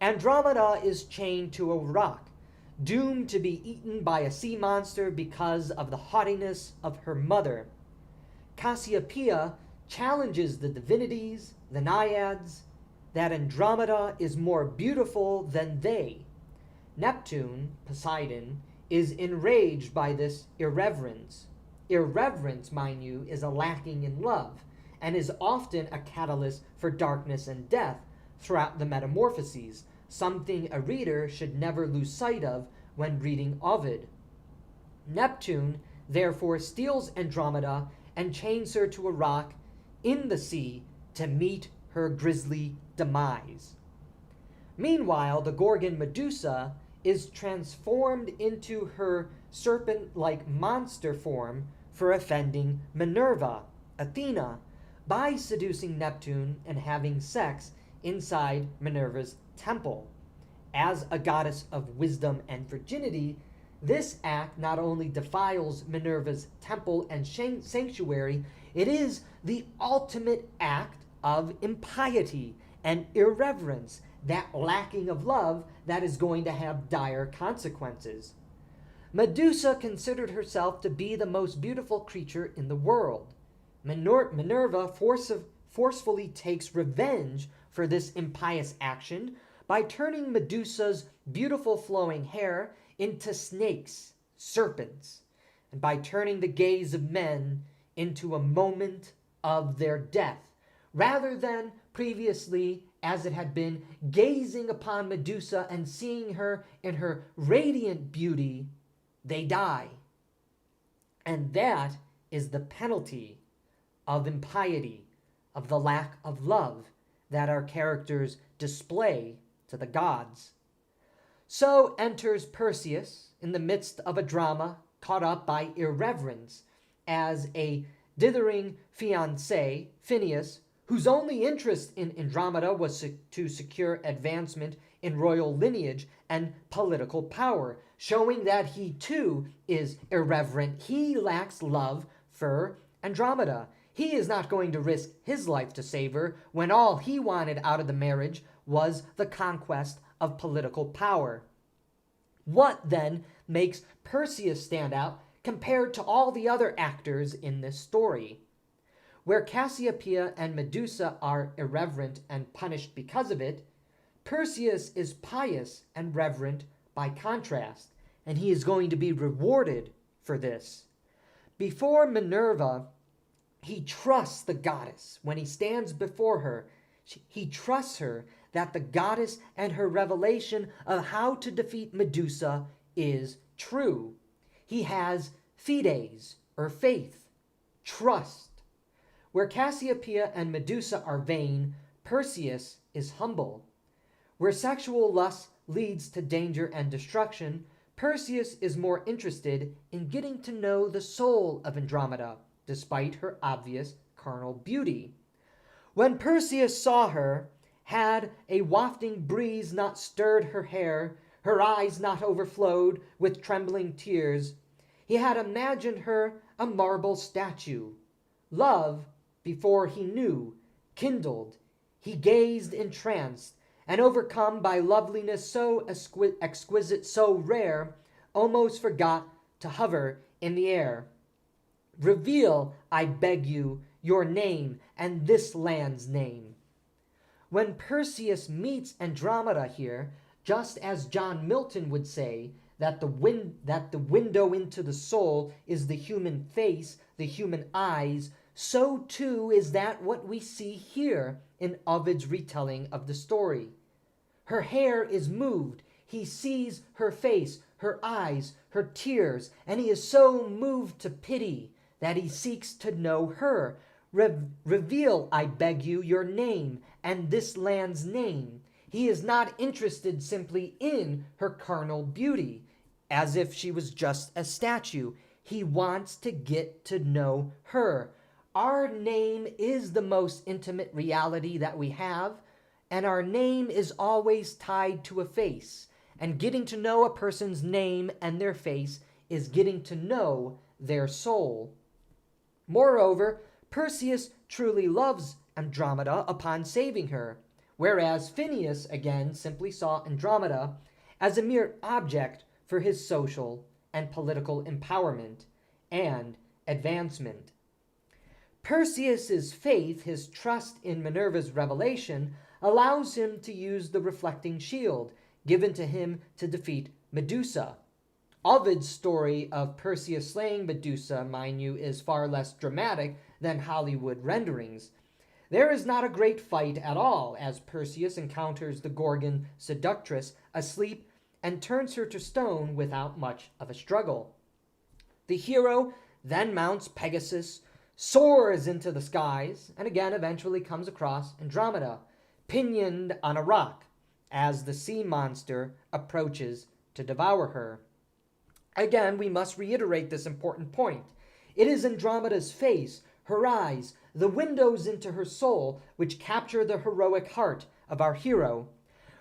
Andromeda is chained to a rock, doomed to be eaten by a sea monster because of the haughtiness of her mother. Cassiopeia challenges the divinities, the naiads, that Andromeda is more beautiful than they. Neptune, Poseidon, is enraged by this irreverence. Irreverence, mind you, is a lacking in love, and is often a catalyst for darkness and death throughout the Metamorphoses, something a reader should never lose sight of when reading Ovid. Neptune therefore steals Andromeda and chains her to a rock in the sea to meet her grisly demise. Meanwhile, the Gorgon Medusa is transformed into her serpent-like monster form for offending Minerva, Athena, by seducing Neptune and having sex inside Minerva's temple. As a goddess of wisdom and virginity, this act not only defiles Minerva's temple and sanctuary, it is the ultimate act of impiety and irreverence, that lacking of love that is going to have dire consequences. Medusa considered herself to be the most beautiful creature in the world. Minerva forcefully takes revenge for this impious action by turning Medusa's beautiful flowing hair into snakes, serpents, and by turning the gaze of men into a moment of their death, rather than previously, as it had been, gazing upon Medusa and seeing her in her radiant beauty, they die. And that is the penalty of impiety, of the lack of love that our characters display to the gods. So enters Perseus in the midst of a drama caught up by irreverence as a dithering fiancé, Phineus, whose only interest in Andromeda was to secure advancement in royal lineage and political power, showing that he too is irreverent. He lacks love for Andromeda. He is not going to risk his life to save her when all he wanted out of the marriage was the conquest of political power. What then makes Perseus stand out compared to all the other actors in this story? Where Cassiopeia and Medusa are irreverent and punished because of it, Perseus is pious and reverent by contrast, and he is going to be rewarded for this. Before Minerva, he trusts the goddess. When he stands before her, he trusts her that the goddess and her revelation of how to defeat Medusa is true. He has fides, or faith, trust. Where Cassiopeia and Medusa are vain, Perseus is humble. Where sexual lust leads to danger and destruction, Perseus is more interested in getting to know the soul of Andromeda, despite her obvious carnal beauty. When Perseus saw her, had a wafting breeze not stirred her hair, her eyes not overflowed with trembling tears, he had imagined her a marble statue. Love, before he knew, kindled. He gazed entranced, and overcome by loveliness so exquisite, so rare, almost forgot to hover in the air. Reveal, I beg you, your name and this land's name. When Perseus meets Andromeda here, just as John Milton would say that the window into the soul is the human face, the human eyes, so too is that what we see here in Ovid's retelling of the story. Her hair is moved. He sees her face, her eyes, her tears, and he is so moved to pity that he seeks to know her. Reveal, I beg you, your name and this land's name. He is not interested simply in her carnal beauty, as if she was just a statue. He wants to get to know her. Our name is the most intimate reality that we have, and our name is always tied to a face. And getting to know a person's name and their face is getting to know their soul. Moreover, Perseus truly loves Andromeda upon saving her, whereas Phineus, again, simply saw Andromeda as a mere object for his social and political empowerment and advancement. Perseus's faith, his trust in Minerva's revelation, allows him to use the reflecting shield given to him to defeat Medusa. Ovid's story of Perseus slaying Medusa, mind you, is far less dramatic than Hollywood renderings. There is not a great fight at all, as Perseus encounters the Gorgon seductress asleep and turns her to stone without much of a struggle. The hero then mounts Pegasus, soars into the skies, and again eventually comes across Andromeda, pinioned on a rock, as the sea monster approaches to devour her. Again, we must reiterate this important point. It is Andromeda's face, her eyes, the windows into her soul, which capture the heroic heart of our hero.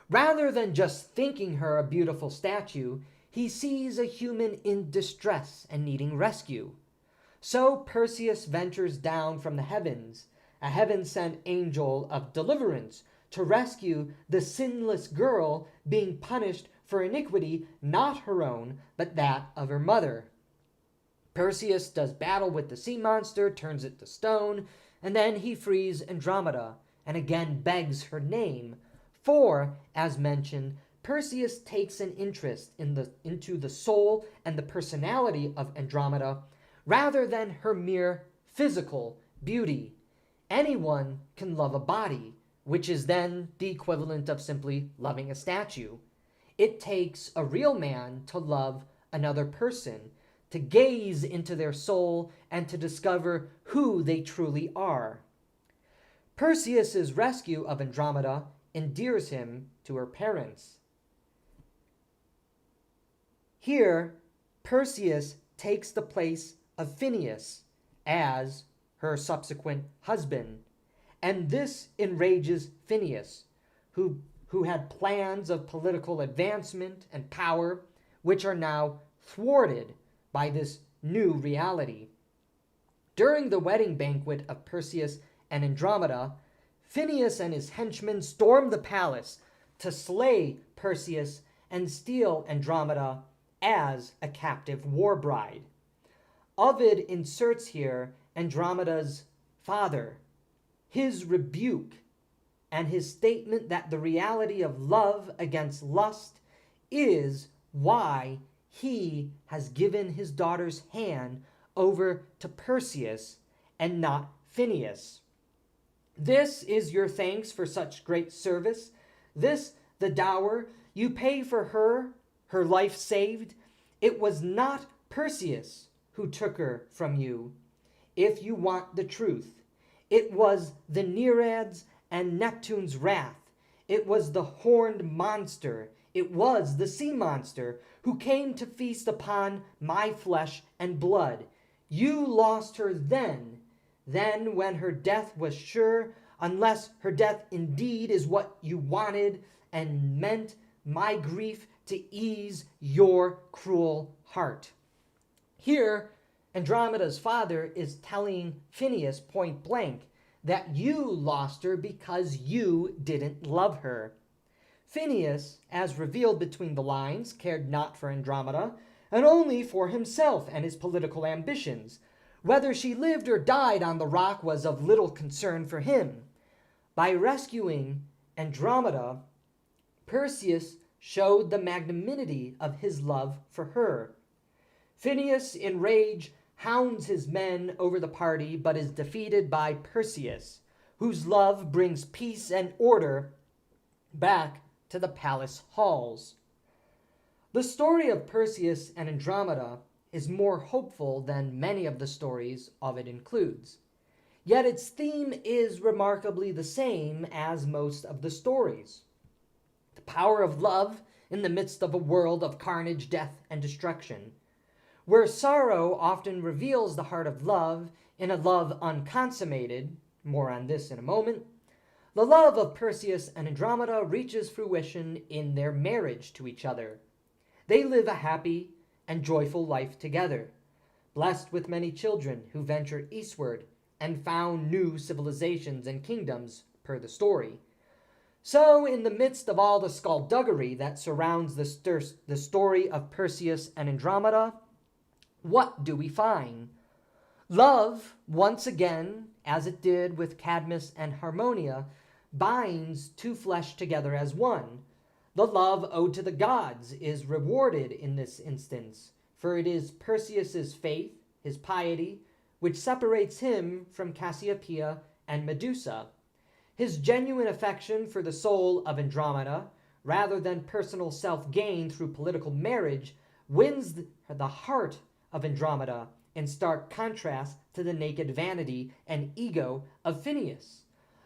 Rather than just thinking her a beautiful statue, he sees a human in distress and needing rescue. So Perseus ventures down from the heavens, a heaven-sent angel of deliverance, to rescue the sinless girl being punished for iniquity not her own, but that of her mother. Perseus does battle with the sea monster, turns it to stone, and then he frees Andromeda, and again begs her name. For, as mentioned, Perseus takes an interest into the soul and the personality of Andromeda, rather than her mere physical beauty. Anyone can love a body, which is then the equivalent of simply loving a statue. It takes a real man to love another person, to gaze into their soul and to discover who they truly are. Perseus's rescue of Andromeda endears him to her parents. Here, Perseus takes the place of Phineus as her subsequent husband, and this enrages Phineus, who had plans of political advancement and power, which are now thwarted by this new reality. During the wedding banquet of Perseus and Andromeda, Phineus and his henchmen storm the palace to slay Perseus and steal Andromeda as a captive war bride. Ovid inserts here Andromeda's father, his rebuke, and his statement that the reality of love against lust is why he has given his daughter's hand over to Perseus and not Phineus. This is your thanks for such great service. This, the dower you pay for her life saved. It was not Perseus who took her from you. If you want the truth, it was the Nereids and Neptune's wrath. It was the horned monster. It was the sea monster who came to feast upon my flesh and blood. You lost her then when her death was sure, unless her death indeed is what you wanted and meant my grief to ease your cruel heart. Here, Andromeda's father is telling Phineus point blank that you lost her because you didn't love her. Phineus, as revealed between the lines, cared not for Andromeda, and only for himself and his political ambitions. Whether she lived or died on the rock was of little concern for him. By rescuing Andromeda, Perseus showed the magnanimity of his love for her. Phineus, in rage, hounds his men over the party, but is defeated by Perseus, whose love brings peace and order back to the palace halls. The story of Perseus and Andromeda is more hopeful than many of the stories Ovid includes. Yet its theme is remarkably the same as most of the stories. The power of love in the midst of a world of carnage, death, and destruction. Where sorrow often reveals the heart of love in a love unconsummated, more on this in a moment, the love of Perseus and Andromeda reaches fruition in their marriage to each other. They live a happy and joyful life together, blessed with many children who venture eastward and found new civilizations and kingdoms per the story. So, in the midst of all the skullduggery that surrounds the story of Perseus and Andromeda, what do we find? Love, once again, as it did with Cadmus and Harmonia, binds two flesh together as one. The love owed to the gods is rewarded in this instance, for it is Perseus's faith, his piety, which separates him from Cassiopeia and Medusa. His genuine affection for the soul of Andromeda, rather than personal self-gain through political marriage, wins the heart of Andromeda, in stark contrast to the naked vanity and ego of Phineus.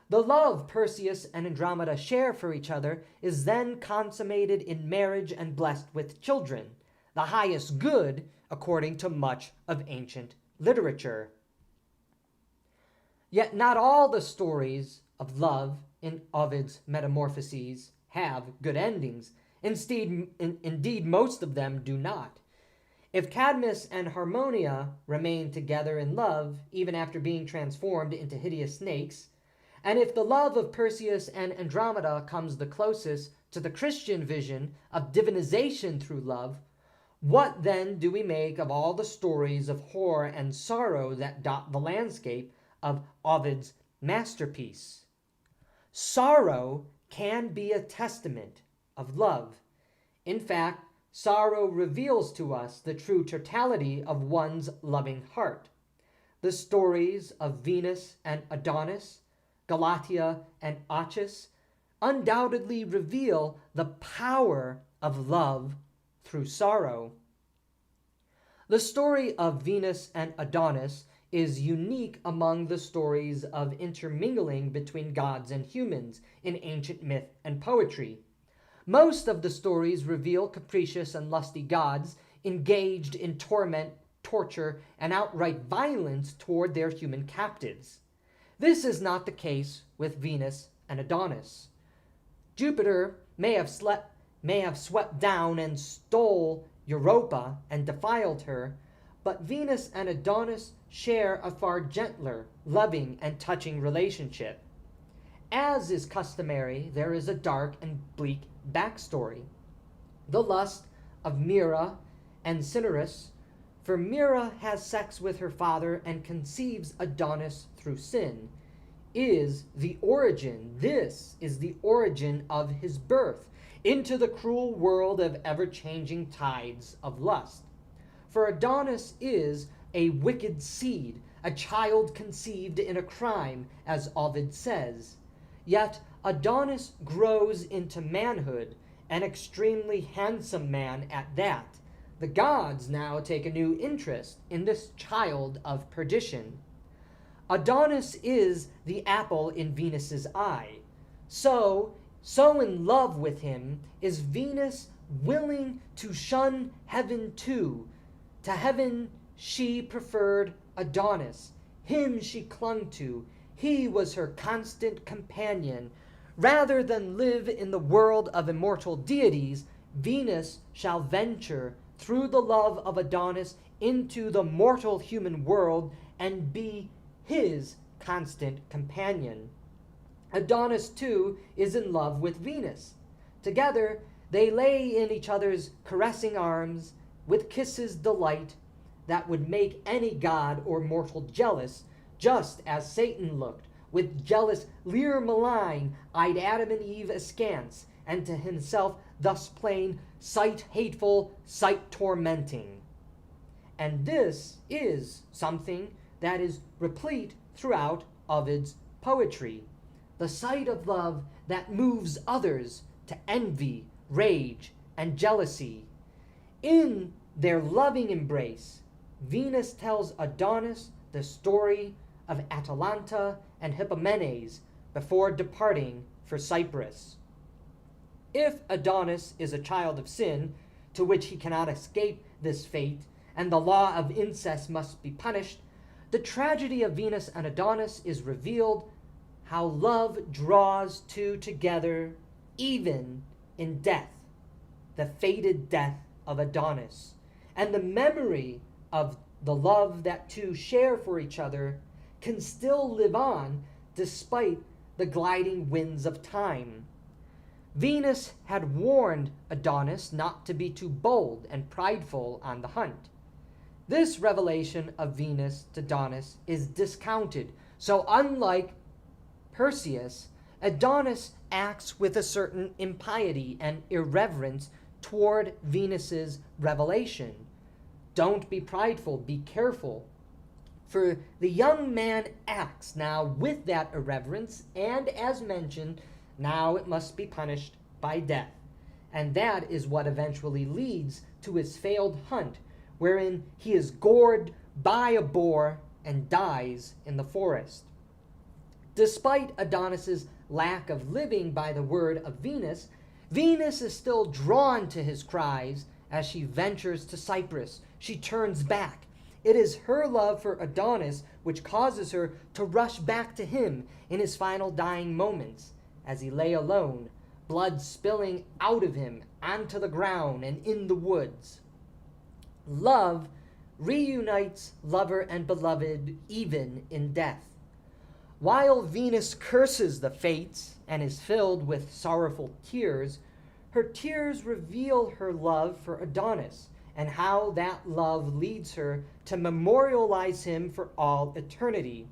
The love Perseus and Andromeda share for each other is then consummated in marriage and blessed with children, the highest good according to much of ancient literature. Yet not all the stories of love in Ovid's Metamorphoses have good endings. Indeed, most of them do not. If Cadmus and Harmonia remain together in love, even after being transformed into hideous snakes, and if the love of Perseus and Andromeda comes the closest to the Christian vision of divinization through love, what then do we make of all the stories of horror and sorrow that dot the landscape of Ovid's masterpiece? Sorrow can be a testament of love. In fact, sorrow reveals to us the true totality of one's loving heart. The stories of Venus and Adonis, Galatea and Achis, undoubtedly reveal the power of love through sorrow. The story of Venus and Adonis is unique among the stories of intermingling between gods and humans in ancient myth and poetry. Most of the stories reveal capricious and lusty gods engaged in torment, torture, and outright violence toward their human captives. This is not the case with Venus and Adonis. Jupiter may have swept down and stole Europa and defiled her, but Venus and Adonis share a far gentler, loving, and touching relationship. As is customary, there is a dark and bleak backstory. The lust of Myrrha and Cinyras, for Myrrha has sex with her father and conceives Adonis through sin, is the origin of his birth into the cruel world of ever-changing tides of lust. For Adonis is a wicked seed, a child conceived in a crime, as Ovid says. Yet Adonis grows into manhood, an extremely handsome man at that. The gods now take a new interest in this child of perdition. Adonis is the apple in Venus's eye. So in love with him is Venus, willing to shun heaven too. To heaven she preferred Adonis. Him she clung to. He was her constant companion. Rather than live in the world of immortal deities, Venus shall venture through the love of Adonis into the mortal human world and be his constant companion. Adonis, too, is in love with Venus. Together, they lay in each other's caressing arms with kisses delight that would make any god or mortal jealous, just as Satan looked, with jealous leer malign, eyed Adam and Eve askance, and to himself thus plain, sight hateful, sight tormenting. And this is something that is replete throughout Ovid's poetry. The sight of love that moves others to envy, rage, and jealousy. In their loving embrace, Venus tells Adonis the story of Atalanta and Hippomenes before departing for Cyprus. If Adonis is a child of sin, to which he cannot escape this fate, and the law of incest must be punished, the tragedy of Venus and Adonis is revealed, how love draws two together even in death, the fated death of Adonis, and the memory of the love that two share for each other can still live on despite the gliding winds of time. Venus had warned Adonis not to be too bold and prideful on the hunt. This revelation of Venus to Adonis is discounted, so unlike Perseus, Adonis acts with a certain impiety and irreverence toward Venus's revelation. Don't be prideful, be careful. For the young man acts now with that irreverence, and as mentioned, now it must be punished by death. And that is what eventually leads to his failed hunt, wherein he is gored by a boar and dies in the forest. Despite Adonis's lack of living by the word of Venus, Venus is still drawn to his cries as she ventures to Cyprus. She turns back. It is her love for Adonis which causes her to rush back to him in his final dying moments, as he lay alone, blood spilling out of him onto the ground and in the woods. Love reunites lover and beloved even in death. While Venus curses the fates and is filled with sorrowful tears, her tears reveal her love for Adonis and how that love leads her to memorialize him for all eternity.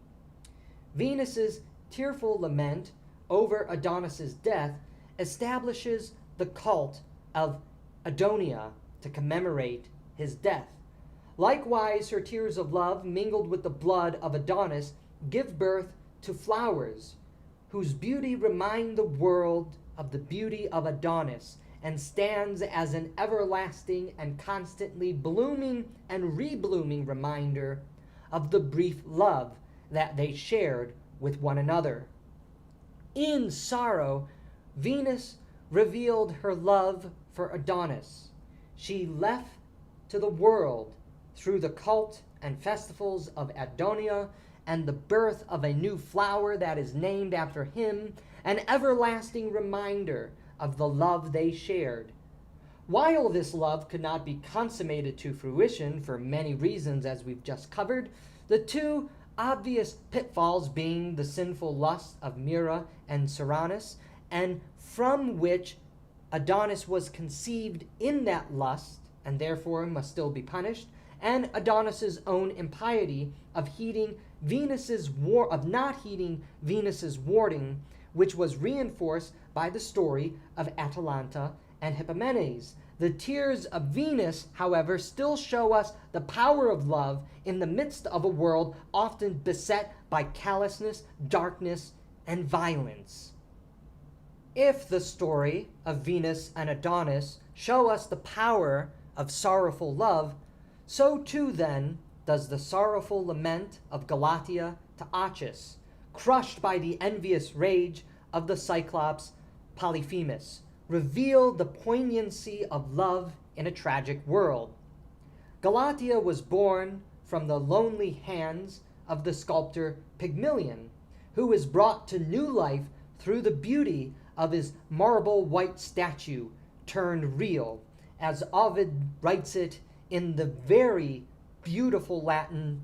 Venus's tearful lament over Adonis's death establishes the cult of Adonia to commemorate his death. Likewise, her tears of love mingled with the blood of Adonis give birth to flowers, whose beauty remind the world of the beauty of Adonis and stands as an everlasting and constantly blooming and reblooming reminder of the brief love that they shared with one another. In sorrow, Venus revealed her love for Adonis. She left to the world through the cult and festivals of Adonia and the birth of a new flower that is named after him, an everlasting reminder of the love they shared. While this love could not be consummated to fruition for many reasons as we've just covered, the two obvious pitfalls being the sinful lust of Myrrha and Seranus, and from which Adonis was conceived in that lust and therefore must still be punished, and Adonis's own impiety of not heeding Venus's warning, which was reinforced by the story of Atalanta and Hippomenes. The tears of Venus, however, still show us the power of love in the midst of a world often beset by callousness, darkness, and violence. If the story of Venus and Adonis show us the power of sorrowful love, so too then does the sorrowful lament of Galatea to Achis, crushed by the envious rage of the Cyclops Polyphemus, reveal the poignancy of love in a tragic world. Galatea was born from the lonely hands of the sculptor Pygmalion, who is brought to new life through the beauty of his marble white statue turned real, as Ovid writes it in the very beautiful Latin,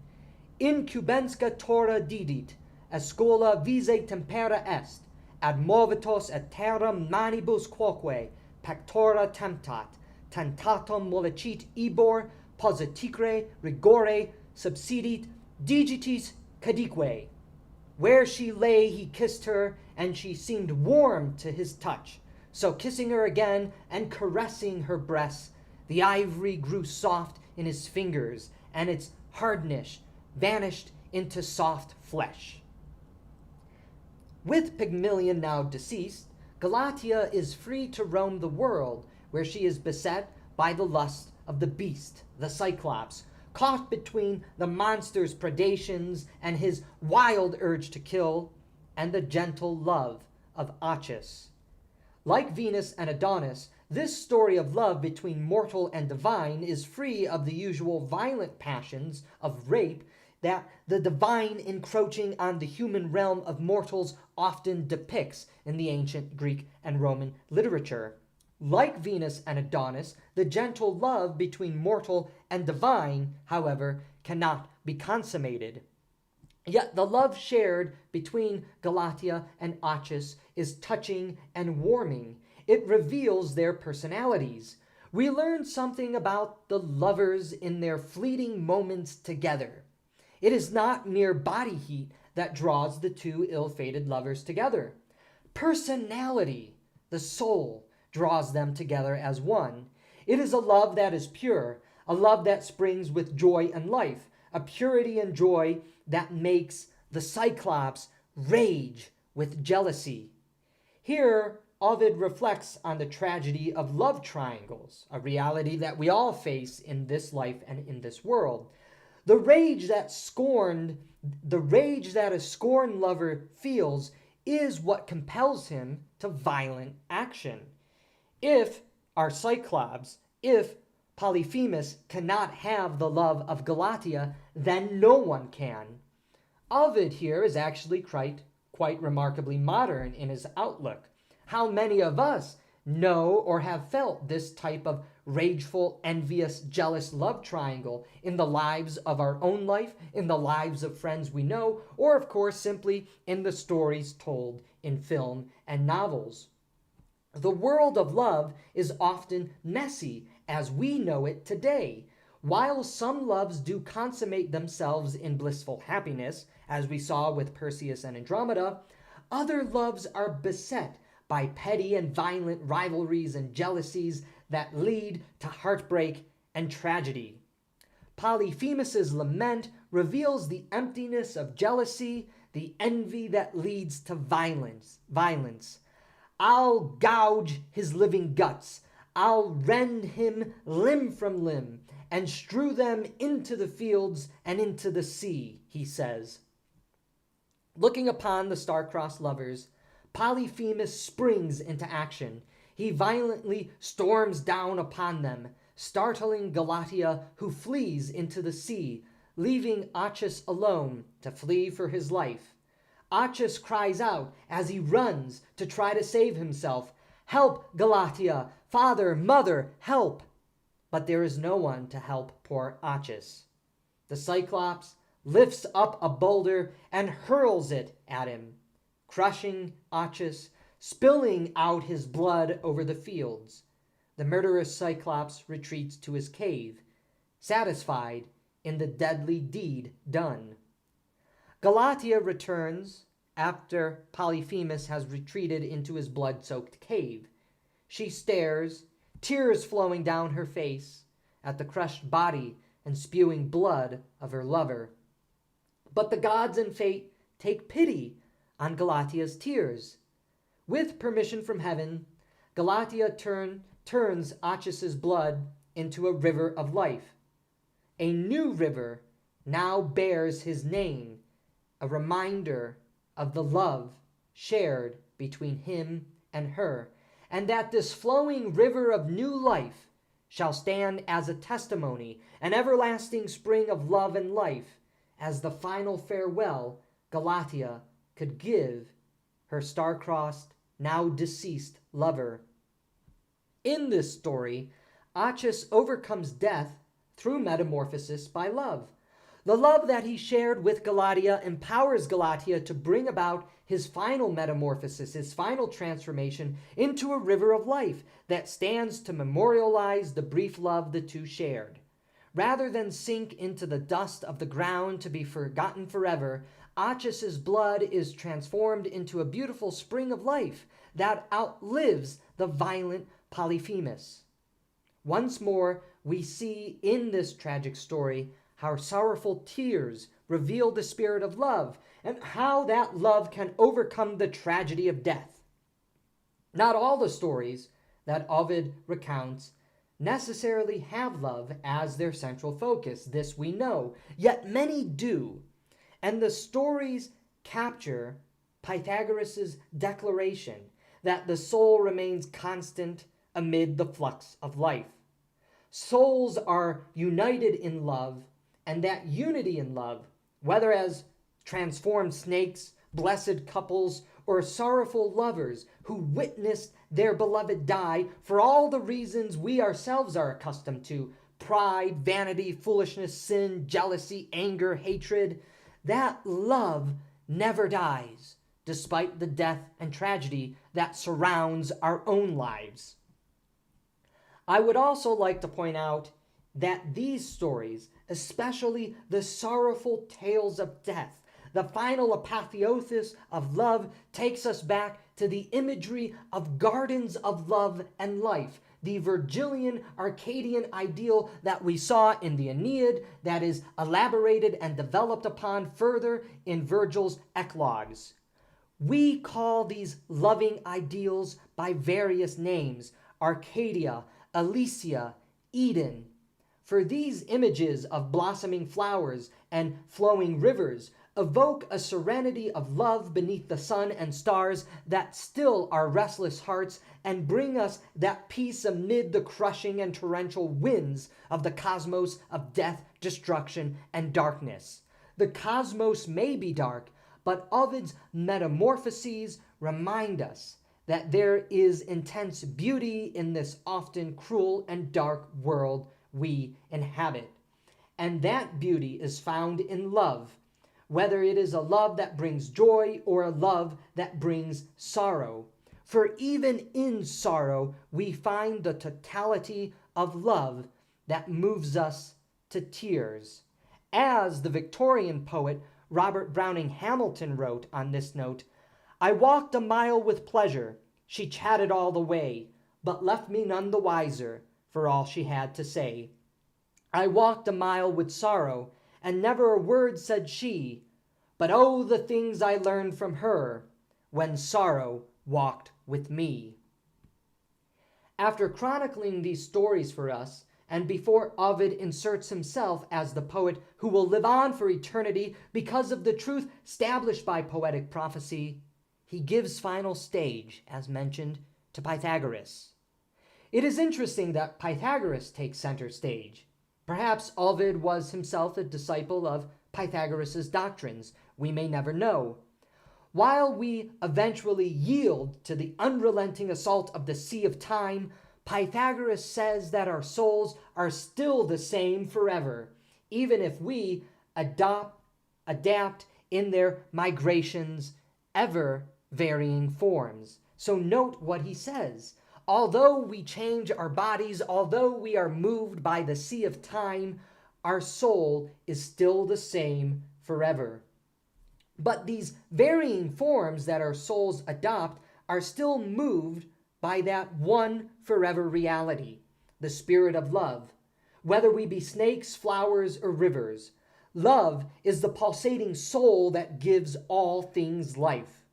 Incubensca tora didit, escola vise tempera est, ad movitos et terram manibus quoque, pectora temptat, tentatum mollicit ibor, positicre rigore subsidit, digitis cadique. Where she lay he kissed her, and she seemed warm to his touch. So kissing her again and caressing her breasts, the ivory grew soft in his fingers, and its hardness vanished into soft flesh. With Pygmalion now deceased, Galatea is free to roam the world, where she is beset by the lust of the beast, the Cyclops, caught between the monster's predations and his wild urge to kill, and the gentle love of Achis. Like Venus and Adonis, this story of love between mortal and divine is free of the usual violent passions of rape that the divine encroaching on the human realm of mortals often depicts in the ancient Greek and Roman literature. Like Venus and Adonis, the gentle love between mortal and divine, however, cannot be consummated. Yet the love shared between Galatea and Achis is touching and warming. It reveals their personalities. We learn something about the lovers in their fleeting moments together. It is not mere body heat that draws the two ill-fated lovers together. Personality, the soul, draws them together as one. It is a love that is pure, a love that springs with joy and life, a purity and joy that makes the Cyclops rage with jealousy. Here, Ovid reflects on the tragedy of love triangles, a reality that we all face in this life and in this world. The rage that a scorned lover feels is what compels him to violent action. If if Polyphemus cannot have the love of Galatea, then no one can. Ovid here is actually quite remarkably modern in his outlook. How many of us know or have felt this type of rageful, envious, jealous love triangle in the lives of our own life, in the lives of friends we know, or of course simply in the stories told in film and novels? The world of love is often messy as we know it today. While some loves do consummate themselves in blissful happiness, as we saw with Perseus and Andromeda, other loves are beset by petty and violent rivalries and jealousies that lead to heartbreak and tragedy. Polyphemus's lament reveals the emptiness of jealousy, the envy that leads to violence. I'll gouge his living guts. I'll rend him limb from limb and strew them into the fields and into the sea, he says. Looking upon the star-crossed lovers, Polyphemus springs into action. He violently storms down upon them, startling Galatea, who flees into the sea, leaving Achis alone to flee for his life. Achis cries out as he runs to try to save himself, "Help, Galatea! Father, mother, help!" But there is no one to help poor Achis. The Cyclops lifts up a boulder and hurls it at him, crushing Achis, spilling out his blood over the fields. The murderous Cyclops retreats to his cave, satisfied in the deadly deed done. Galatea returns after Polyphemus has retreated into his blood-soaked cave. She stares, tears flowing down her face, at the crushed body and spewing blood of her lover. But the gods and fate take pity on Galatea's tears. With permission from heaven, Galatea turns Achis's blood into a river of life. A new river now bears his name, a reminder of the love shared between him and her, and that this flowing river of new life shall stand as a testimony, an everlasting spring of love and life, as the final farewell Galatea could give her star-crossed, now deceased lover. In this story, Achis overcomes death through metamorphosis by love. The love that he shared with Galatea empowers Galatea to bring about his final metamorphosis, his final transformation into a river of life that stands to memorialize the brief love the two shared. Rather than sink into the dust of the ground to be forgotten forever, Achis's blood is transformed into a beautiful spring of life that outlives the violent Polyphemus. Once more, we see in this tragic story how sorrowful tears reveal the spirit of love and how that love can overcome the tragedy of death. Not all the stories that Ovid recounts necessarily have love as their central focus, this we know, yet many do. And the stories capture Pythagoras' declaration that the soul remains constant amid the flux of life. Souls are united in love, and that unity in love, whether as transformed snakes, blessed couples, or sorrowful lovers who witnessed their beloved die for all the reasons we ourselves are accustomed to, pride, vanity, foolishness, sin, jealousy, anger, hatred, that love never dies, despite the death and tragedy that surrounds our own lives. I would also like to point out that these stories, especially the sorrowful tales of death, the final apotheosis of love, takes us back to the imagery of gardens of love and life, the Virgilian Arcadian ideal that we saw in the Aeneid, that is elaborated and developed upon further in Virgil's eclogues. We call these loving ideals by various names: Arcadia, Elysia, Eden. For these images of blossoming flowers and flowing rivers evoke a serenity of love beneath the sun and stars that still our restless hearts and bring us that peace amid the crushing and torrential winds of the cosmos of death, destruction, and darkness. The cosmos may be dark, but Ovid's Metamorphoses remind us that there is intense beauty in this often cruel and dark world we inhabit. And that beauty is found in love, whether it is a love that brings joy or a love that brings sorrow. For even in sorrow, we find the totality of love that moves us to tears. As the Victorian poet Robert Browning Hamilton wrote on this note, "I walked a mile with pleasure. She chatted all the way, but left me none the wiser for all she had to say. I walked a mile with sorrow, and never a word said she, but oh, the things I learned from her when sorrow walked with me." After chronicling these stories for us, and before Ovid inserts himself as the poet who will live on for eternity because of the truth established by poetic prophecy, he gives final stage, as mentioned, to Pythagoras. It is interesting that Pythagoras takes center stage. Perhaps Ovid was himself a disciple of Pythagoras' doctrines. We may never know. While we eventually yield to the unrelenting assault of the sea of time, Pythagoras says that our souls are still the same forever, even if we adapt in their migrations, ever varying forms. So note what he says. Although we change our bodies, although we are moved by the sea of time, our soul is still the same forever. But these varying forms that our souls adopt are still moved by that one forever reality, the spirit of love. Whether we be snakes, flowers, or rivers, love is the pulsating soul that gives all things life.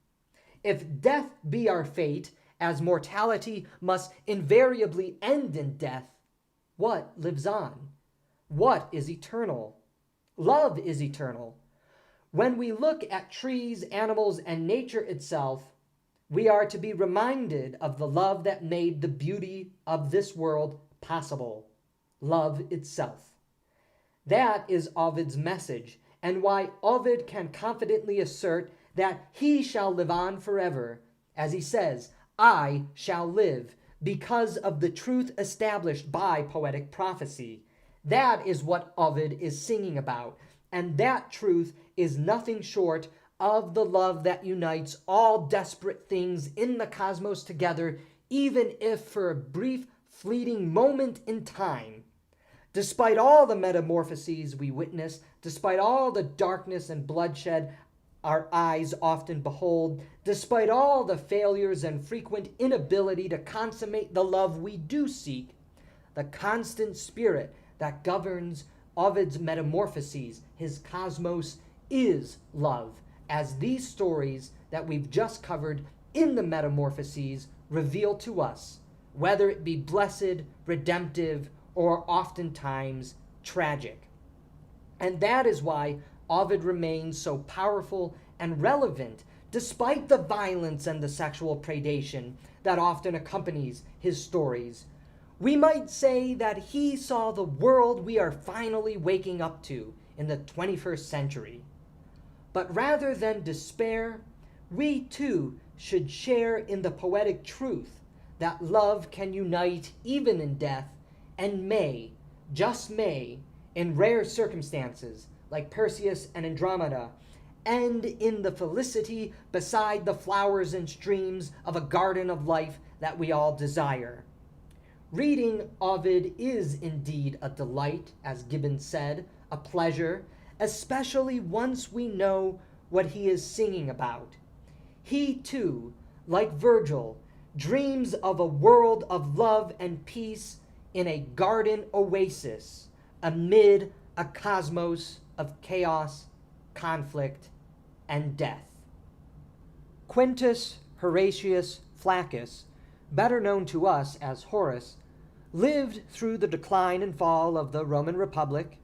If death be our fate, as mortality must invariably end in death, what lives on? What is eternal? Love is eternal. When we look at trees, animals, and nature itself, we are to be reminded of the love that made the beauty of this world possible, love itself. That is Ovid's message, and why Ovid can confidently assert that he shall live on forever, as he says, "I shall live," because of the truth established by poetic prophecy. That is what Ovid is singing about, and that truth is nothing short of the love that unites all desperate things in the cosmos together, even if for a brief, fleeting moment in time. Despite all the metamorphoses we witness, despite all the darkness and bloodshed our eyes often behold, despite all the failures and frequent inability to consummate the love we do seek, the constant spirit that governs Ovid's Metamorphoses, his cosmos, is love, as these stories that we've just covered in the Metamorphoses reveal to us, whether it be blessed, redemptive, or oftentimes tragic. And that is why Ovid remains so powerful and relevant, despite the violence and the sexual predation that often accompanies his stories. We might say that he saw the world we are finally waking up to in the 21st century. But rather than despair, we too should share in the poetic truth that love can unite even in death, and may, just may, in rare circumstances, like Perseus and Andromeda, end in the felicity beside the flowers and streams of a garden of life that we all desire. Reading Ovid is indeed a delight, as Gibbon said, a pleasure, especially once we know what he is singing about. He too, like Virgil, dreams of a world of love and peace in a garden oasis amid a cosmos of chaos, conflict, and death. Quintus Horatius Flaccus, better known to us as Horace, lived through the decline and fall of the Roman Republic,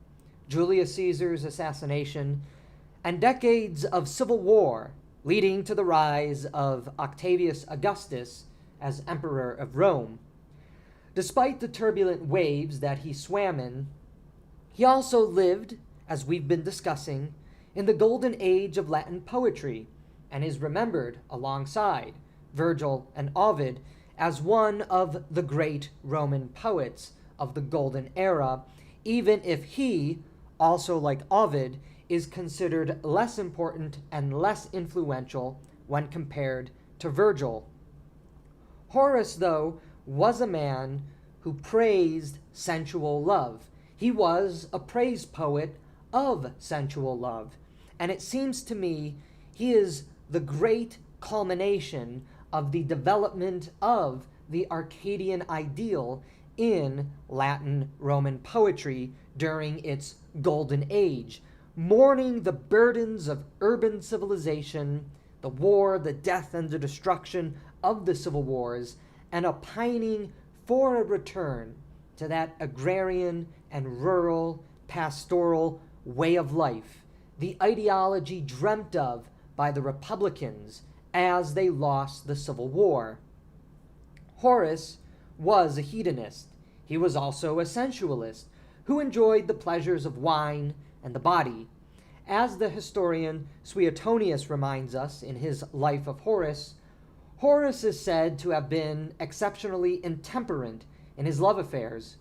Julius Caesar's assassination, and decades of civil war leading to the rise of Octavius Augustus as Emperor of Rome. Despite the turbulent waves that he swam in, he also lived, as we've been discussing, in the golden age of Latin poetry, and is remembered alongside Virgil and Ovid as one of the great Roman poets of the golden era, even if he, also like Ovid, is considered less important and less influential when compared to Virgil. Horace, though, was a man who praised sensual love. He was a praise poet of sensual love, and it seems to me he is the great culmination of the development of the Arcadian idyll in Latin Roman poetry during its golden age, mourning the burdens of urban civilization, the war, the death, and the destruction of the civil wars, and a pining for a return to that agrarian and rural pastoral way of life, the ideology dreamt of by the Republicans as they lost the Civil War. Horace was a hedonist. He was also a sensualist who enjoyed the pleasures of wine and the body. As the historian Suetonius reminds us in his Life of Horace, Horace is said to have been exceptionally intemperate in his love affairs,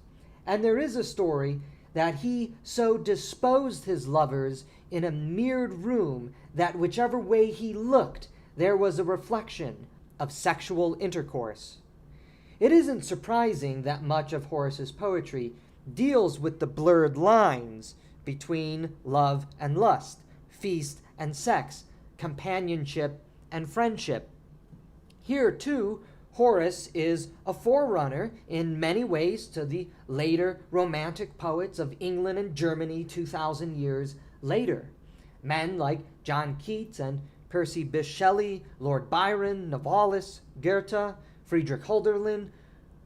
and there is a story that he so disposed his lovers in a mirrored room that whichever way he looked, there was a reflection of sexual intercourse. It isn't surprising that much of Horace's poetry deals with the blurred lines between love and lust, feast and sex, companionship and friendship. Here, too, Horace is a forerunner in many ways to the later Romantic poets of England and Germany 2,000 years later. Men like John Keats and Percy Bysshe Shelley, Lord Byron, Novalis, Goethe, Friedrich Hölderlin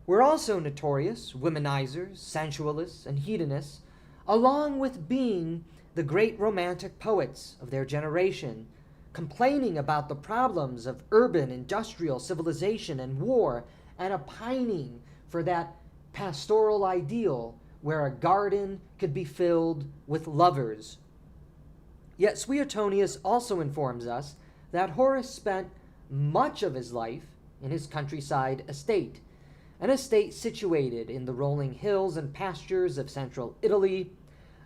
were also notorious womanizers, sensualists, and hedonists, along with being the great Romantic poets of their generation, complaining about the problems of urban industrial civilization and war, and a pining for that pastoral ideal where a garden could be filled with lovers. Yet Suetonius also informs us that Horace spent much of his life in his countryside estate, an estate situated in the rolling hills and pastures of central Italy,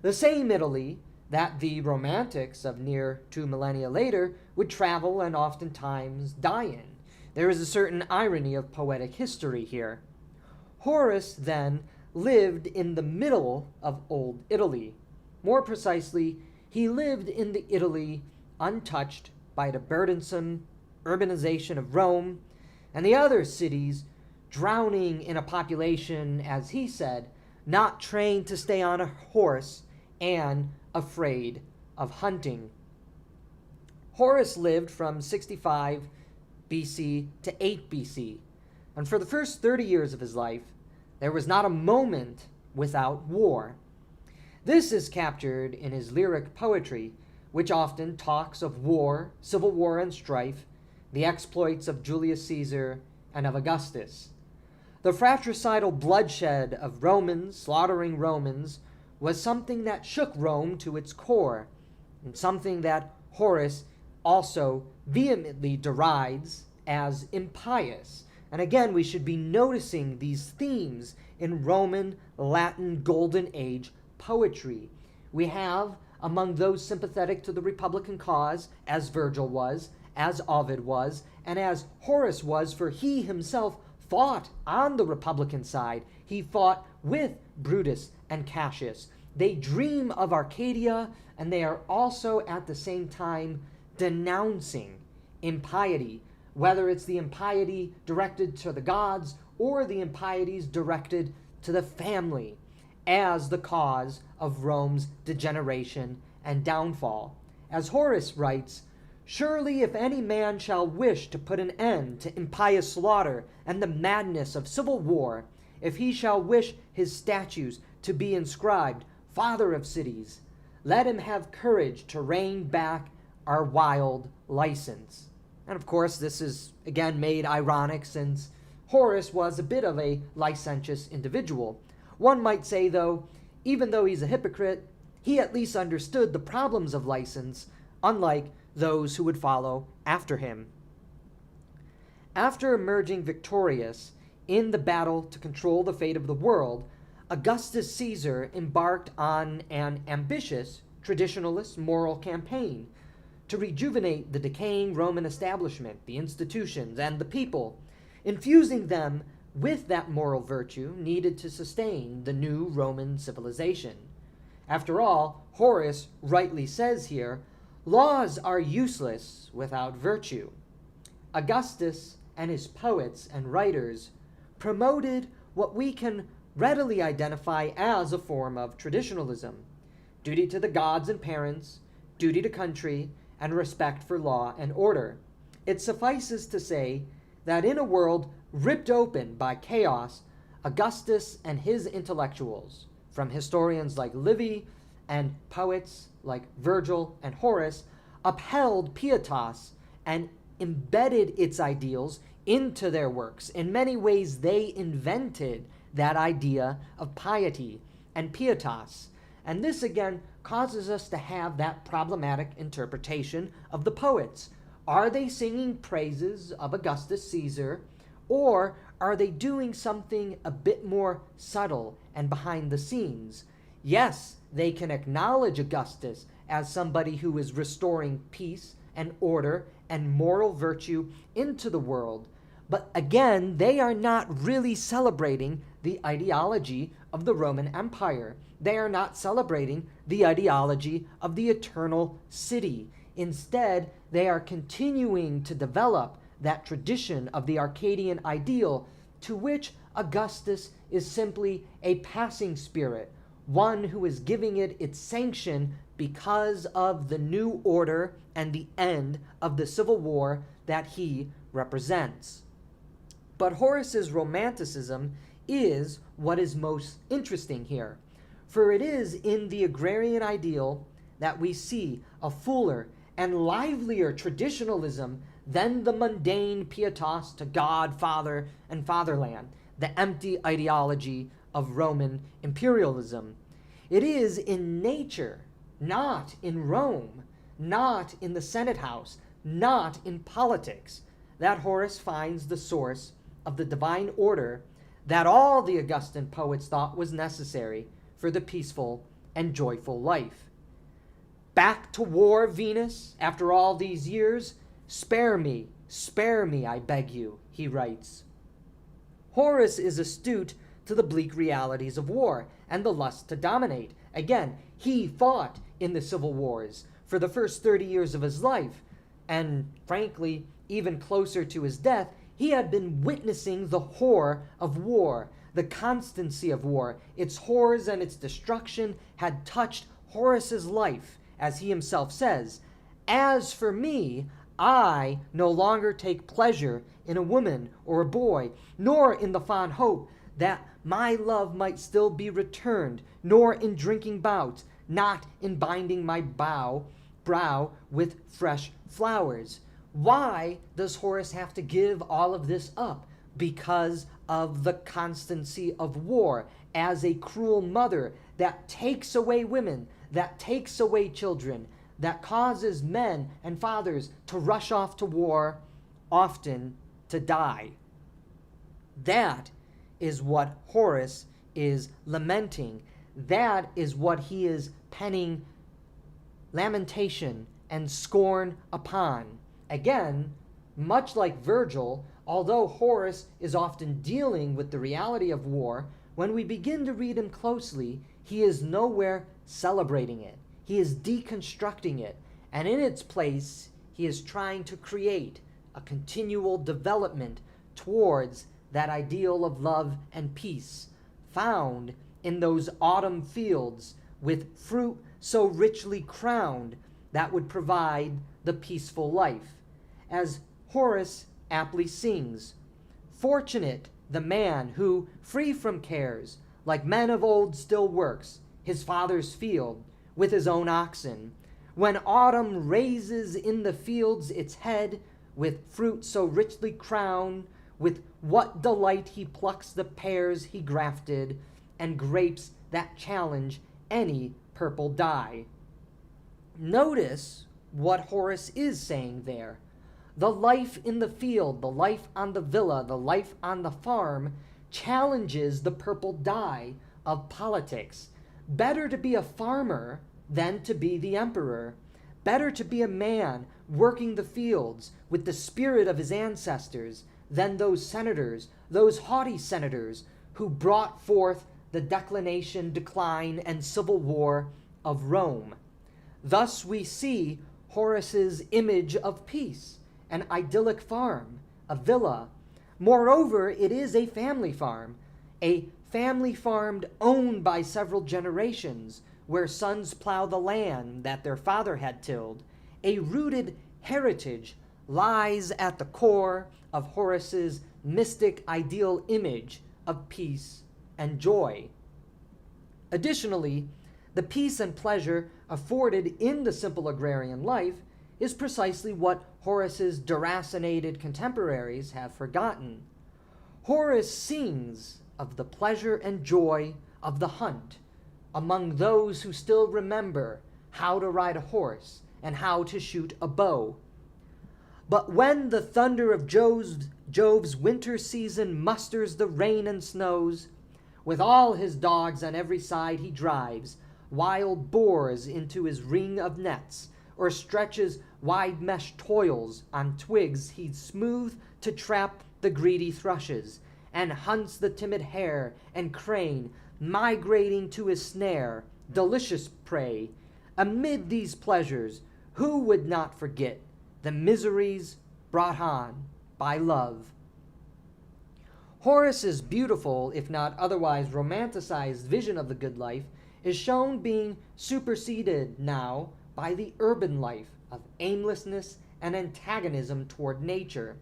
the same Italy that the Romantics of near 2 millennia later would travel and oftentimes die in. There is a certain irony of poetic history here. Horace, then, lived in the middle of Old Italy. More precisely, he lived in the Italy untouched by the burdensome urbanization of Rome and the other cities, drowning in a population, as he said, not trained to stay on a horse and afraid of hunting. Horace lived from 65 BC to 8 BC, and for the first 30 years of his life, there was not a moment without war. This is captured in his lyric poetry, which often talks of war, civil war and strife, the exploits of Julius Caesar and of Augustus. The fratricidal bloodshed of Romans slaughtering Romans was something that shook Rome to its core, and something that Horace also vehemently derides as impious. And again, we should be noticing these themes in Roman, Latin, Golden Age poetry. We have, among those sympathetic to the Republican cause, as Virgil was, as Ovid was, and as Horace was, for he himself fought on the Republican side. He fought with Brutus and Cassius. They dream of Arcadia, and they are also at the same time denouncing impiety, whether it's the impiety directed to the gods or the impieties directed to the family, as the cause of Rome's degeneration and downfall. As Horace writes, "Surely if any man shall wish to put an end to impious slaughter and the madness of civil war, if he shall wish his statues to be inscribed, Father of Cities, let him have courage to rein back our wild license." And of course, this is again made ironic since Horace was a bit of a licentious individual. One might say, though, even though he's a hypocrite, he at least understood the problems of license, unlike those who would follow after him. After emerging victorious in the battle to control the fate of the world, Augustus Caesar embarked on an ambitious, traditionalist moral campaign to rejuvenate the decaying Roman establishment, the institutions, and the people, infusing them with that moral virtue needed to sustain the new Roman civilization. After all, Horace rightly says here, "Laws are useless without virtue." Augustus and his poets and writers promoted what we can readily identify as a form of traditionalism: duty to the gods and parents, duty to country, and respect for law and order. It suffices to say that in a world ripped open by chaos, Augustus and his intellectuals, from historians like Livy and poets like Virgil and Horace, upheld pietas and embedded its ideals into their works. In many ways, they invented that idea of piety and pietas. And this again causes us to have that problematic interpretation of the poets. Are they singing praises of Augustus Caesar, or are they doing something a bit more subtle and behind the scenes? Yes, they can acknowledge Augustus as somebody who is restoring peace and order and moral virtue into the world, but again, they are not really celebrating the ideology of the Roman Empire. They are not celebrating the ideology of the eternal city. Instead, they are continuing to develop that tradition of the Arcadian ideal, to which Augustus is simply a passing spirit, one who is giving it its sanction because of the new order and the end of the civil war that he represents. But Horace's Romanticism is what is most interesting here, for it is in the agrarian ideal that we see a fuller and livelier traditionalism than the mundane pietas to God, Father, and Fatherland, the empty ideology of Roman imperialism. It is in nature, not in Rome, not in the Senate House, not in politics, that Horace finds the source of the divine order that all the Augustan poets thought was necessary for the peaceful and joyful life. Back to war, Venus, after all these years? Spare me, I beg you, he writes. Horace is astute to the bleak realities of war and the lust to dominate. Again, he fought in the civil wars for the first 30 years of his life, and frankly, even closer to his death, he had been witnessing the horror of war, the constancy of war. Its horrors and its destruction had touched Horace's life, as he himself says. As for me, I no longer take pleasure in a woman or a boy, nor in the fond hope that my love might still be returned, nor in drinking bouts, not in binding my brow with fresh flowers. Why does Horace have to give all of this up? Because of the constancy of war as a cruel mother that takes away women, that takes away children, that causes men and fathers to rush off to war, often to die. That is what Horace is lamenting. That is what he is penning lamentation and scorn upon. Again, much like Virgil, although Horace is often dealing with the reality of war, when we begin to read him closely, he is nowhere celebrating it. He is deconstructing it, and in its place, he is trying to create a continual development towards that ideal of love and peace found in those autumn fields with fruit so richly crowned that would provide the peaceful life. As Horace aptly sings, "Fortunate the man who, free from cares, like men of old still works his father's field with his own oxen, when autumn raises in the fields its head, with fruit so richly crowned, with what delight he plucks the pears he grafted, and grapes that challenge any purple dye." Notice what Horace is saying there. The life in the field, the life on the villa, the life on the farm challenges the purple dye of politics. Better to be a farmer than to be the emperor. Better to be a man working the fields with the spirit of his ancestors than those senators, those haughty senators who brought forth the declination, decline, and civil war of Rome. Thus we see Horace's image of peace, an idyllic farm, a villa. Moreover, it is a family farm owned by several generations, where sons plow the land that their father had tilled. A rooted heritage lies at the core of Horace's mystic ideal image of peace and joy. Additionally, the peace and pleasure afforded in the simple agrarian life is precisely what Horace's deracinated contemporaries have forgotten. Horace sings of the pleasure and joy of the hunt among those who still remember how to ride a horse and how to shoot a bow. But when the thunder of Jove's winter season musters the rain and snows, with all his dogs on every side he drives wild boars into his ring of nets, or stretches wide mesh toils on twigs he'd smooth to trap the greedy thrushes, and hunts the timid hare and crane, migrating to his snare, delicious prey. Amid these pleasures, who would not forget the miseries brought on by love? Horace's beautiful, if not otherwise romanticized vision of the good life is shown being superseded now by the urban life of aimlessness and antagonism toward nature.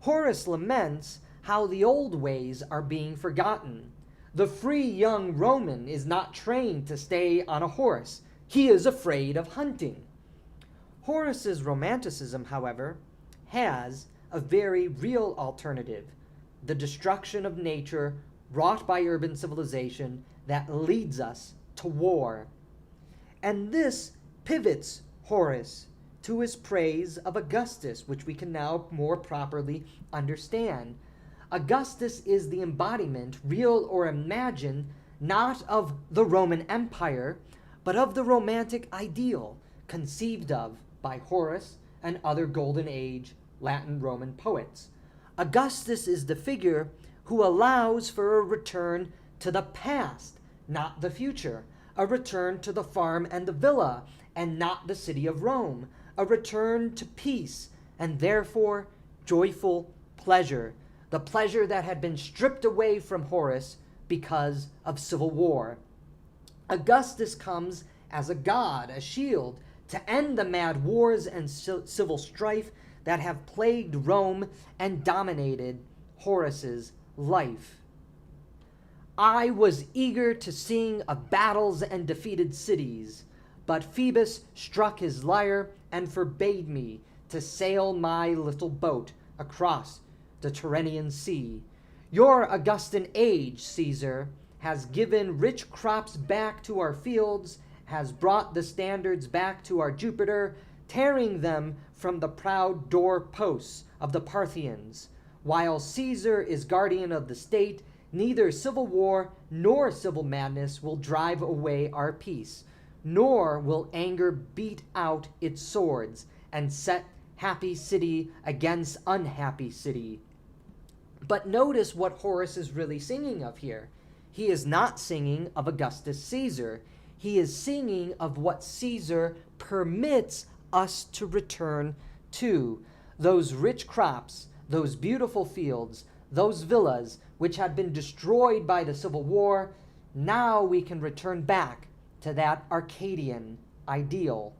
Horace laments how the old ways are being forgotten. The free young Roman is not trained to stay on a horse. He is afraid of hunting. Horace's romanticism, however, has a very real alternative: the destruction of nature wrought by urban civilization that leads us to war. And this pivots Horace to his praise of Augustus, which we can now more properly understand. Augustus is the embodiment, real or imagined, not of the Roman Empire, but of the romantic ideal conceived of by Horace and other Golden Age Latin Roman poets. Augustus is the figure who allows for a return to the past, not the future, a return to the farm and the villa, and not the city of Rome, a return to peace, and therefore joyful pleasure, the pleasure that had been stripped away from Horace because of civil war. Augustus comes as a god, a shield, to end the mad wars and civil strife that have plagued Rome and dominated Horace's life. I was eager to sing of battles and defeated cities, but Phoebus struck his lyre and forbade me to sail my little boat across the Tyrrhenian Sea. Your Augustan age, Caesar, has given rich crops back to our fields, has brought the standards back to our Jupiter, tearing them from the proud door-posts of the Parthians. While Caesar is guardian of the state, neither civil war nor civil madness will drive away our peace, nor will anger beat out its swords and set happy city against unhappy city. But notice what Horace is really singing of here. He is not singing of Augustus Caesar. He is singing of what Caesar permits us to return to. those rich crops, those beautiful fields, those villas which had been destroyed by the Civil War, now we can return back to that Arcadian ideal.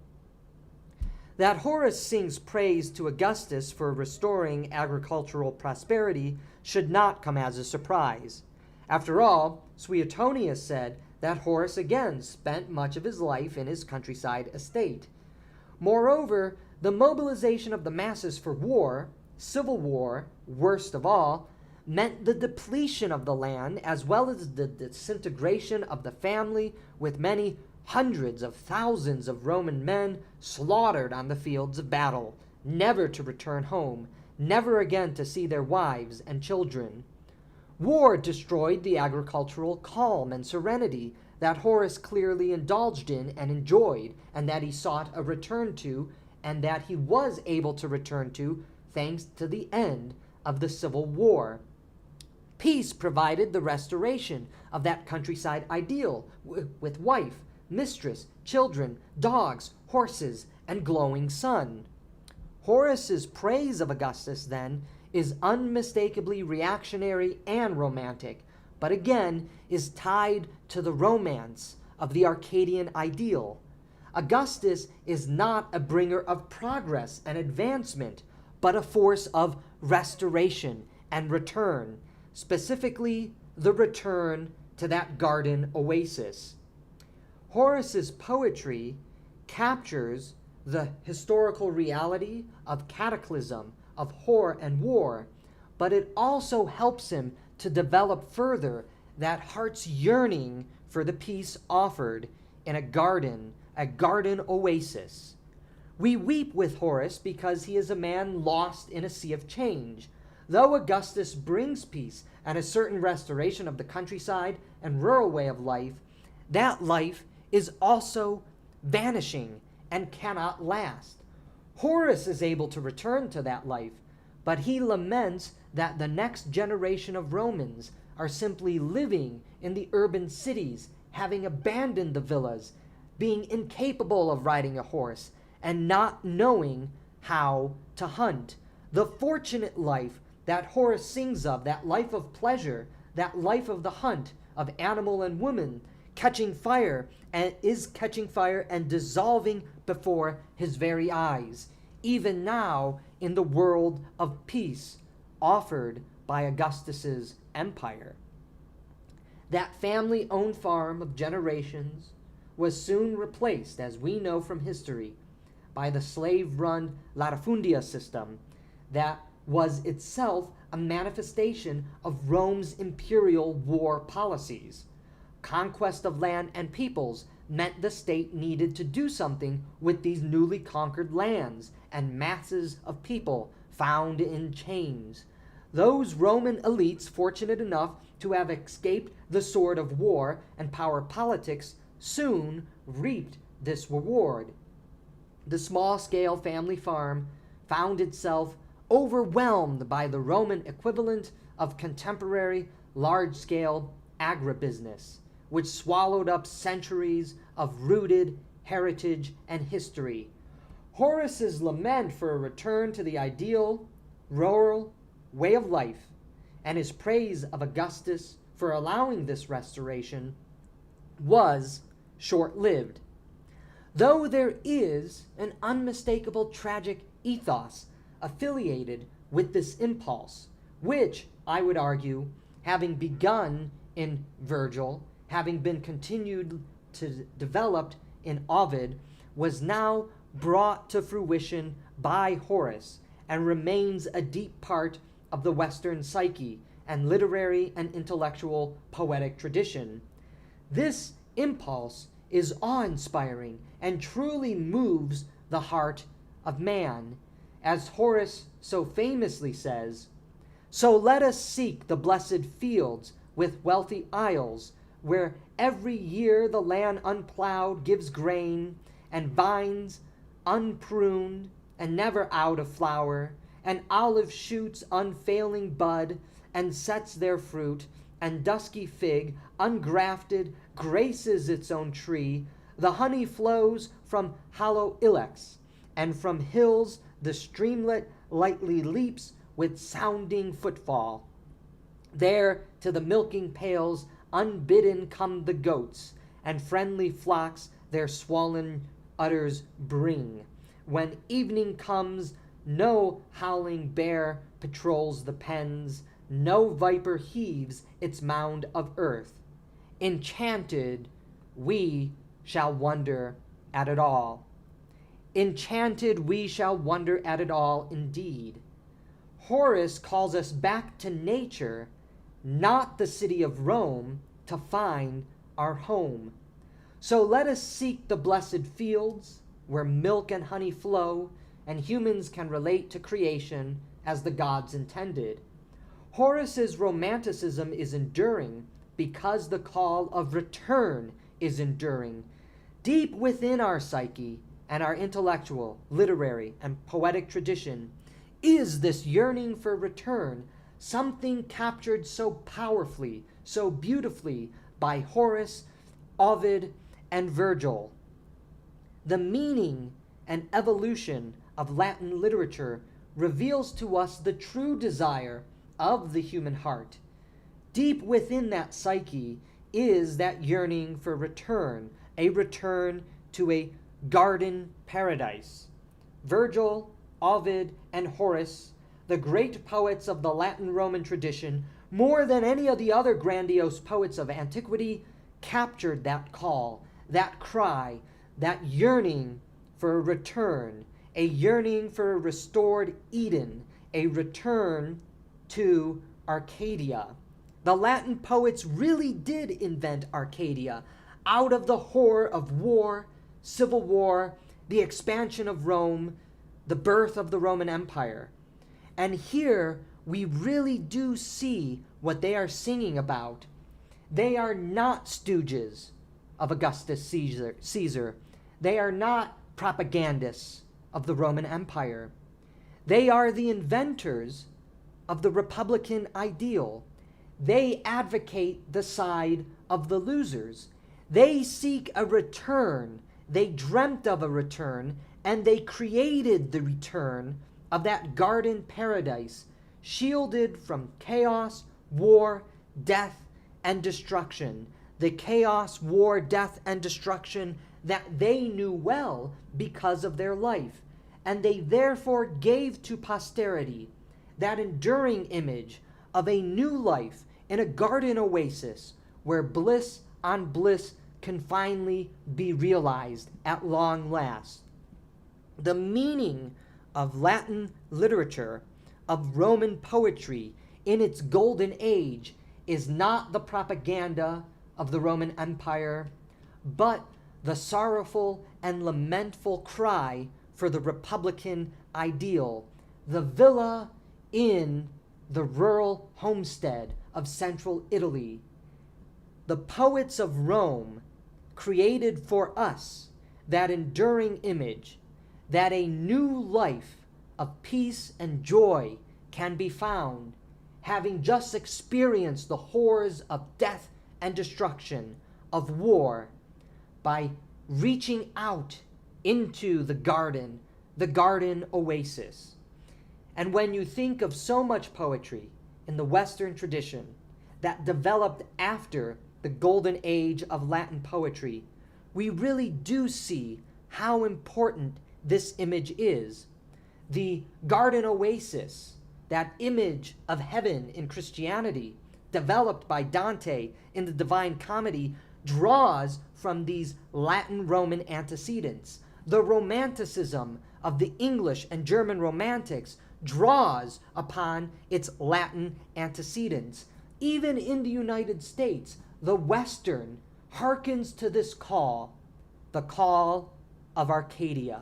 That Horace sings praise to Augustus for restoring agricultural prosperity should not come as a surprise. After all, Suetonius said that Horace again spent much of his life in his countryside estate. Moreover, the mobilization of the masses for war, civil war, worst of all, meant the depletion of the land as well as the disintegration of the family, with many hundreds of thousands of Roman men slaughtered on the fields of battle, never to return home, never again to see their wives and children. War destroyed the agricultural calm and serenity that Horace clearly indulged in and enjoyed, and that he sought a return to, and that he was able to return to thanks to the end of the Civil War. Peace provided the restoration of that countryside ideal, with wife, mistress, children, dogs, horses, and glowing sun. Horace's praise of Augustus, then, is unmistakably reactionary and romantic, but again is tied to the romance of the Arcadian ideal. Augustus is not a bringer of progress and advancement, but a force of restoration and return, specifically the return to that garden oasis. Horace's poetry captures the historical reality of cataclysm, of horror and war, but it also helps him to develop further that heart's yearning for the peace offered in a garden oasis. We weep with Horace because he is a man lost in a sea of change. Though Augustus brings peace and a certain restoration of the countryside and rural way of life, that life is also vanishing and cannot last. Horace is able to return to that life, but he laments that the next generation of Romans are simply living in the urban cities, having abandoned the villas, being incapable of riding a horse, and not knowing how to hunt. The fortunate life that Horace sings of, that life of pleasure, that life of the hunt, of animal and woman, catching fire and dissolving before his very eyes, even now in the world of peace offered by Augustus's empire. That family-owned farm of generations was soon replaced, as we know from history, by the slave-run latifundia system that was itself a manifestation of Rome's imperial war policies. Conquest of land and peoples meant the state needed to do something with these newly conquered lands and masses of people found in chains. Those Roman elites fortunate enough to have escaped the sword of war and power politics soon reaped this reward. The small-scale family farm found itself overwhelmed by the Roman equivalent of contemporary large-scale agribusiness, which swallowed up centuries of rooted heritage and history. Horace's lament for a return to the ideal rural way of life, and his praise of Augustus for allowing this restoration, was short-lived. Though there is an unmistakable tragic ethos affiliated with this impulse, which, I would argue, having begun in Virgil, having been continued to developed in Ovid, was now brought to fruition by Horace and remains a deep part of the Western psyche and literary and intellectual poetic tradition. This impulse is awe-inspiring and truly moves the heart of man. As Horace so famously says, "So let us seek the blessed fields with wealthy isles, where every year the land unplowed gives grain, and vines unpruned and never out of flower, and olive shoots unfailing bud, and sets their fruit, and dusky fig, ungrafted, graces its own tree. The honey flows from hollow ilex, and from hills the streamlet lightly leaps with sounding footfall. There to the milking pails unbidden come the goats, and friendly flocks their swollen udders bring. When evening comes, no howling bear patrols the pens, no viper heaves its mound of earth. Enchanted, we shall wonder at it all. Enchanted, we shall wonder at it all indeed. Horace calls us back to nature, not the city of Rome, to find our home. So let us seek the blessed fields where milk and honey flow, and humans can relate to creation as the gods intended. Horace's romanticism is enduring because the call of return is enduring. Deep within our psyche and our intellectual, literary, and poetic tradition is this yearning for return, something captured so powerfully, so beautifully by Horace, Ovid, and Virgil. The meaning and evolution of Latin literature reveals to us the true desire of the human heart. Deep within that psyche is that yearning for return, a return to a garden paradise. Virgil, Ovid, and Horace, the great poets of the Latin Roman tradition, more than any of the other grandiose poets of antiquity, captured that call, that cry, that yearning for a return, a yearning for a restored Eden, a return to Arcadia. The Latin poets really did invent Arcadia out of the horror of war, civil war, the expansion of Rome, the birth of the Roman Empire. And here we really do see what they are singing about. They are not stooges of Augustus Caesar. They are not propagandists of the Roman Empire. They are the inventors of the republican ideal. They advocate the side of the losers. They seek a return. They dreamt of a return, and they created the return of that garden paradise, shielded from chaos, war, death, and destruction. The chaos, war, death, and destruction that they knew well because of their life. And they therefore gave to posterity that enduring image of a new life in a garden oasis where bliss on bliss can finally be realized at long last. The meaning of Latin literature, of Roman poetry in its golden age, is not the propaganda of the Roman Empire, but the sorrowful and lamentful cry for the republican ideal, the villa in the rural homestead of central Italy. The poets of Rome created for us that enduring image that a new life of peace and joy can be found, having just experienced the horrors of death and destruction, of war, by reaching out into the garden oasis. And when you think of so much poetry in the Western tradition that developed after the golden age of Latin poetry, we really do see how important this image is. The garden oasis, that image of heaven in Christianity, developed by Dante in the Divine Comedy, draws from these Latin Roman antecedents. The romanticism of the English and German romantics draws upon its Latin antecedents. Even in the United States, the Western hearkens to this call, the call of Arcadia.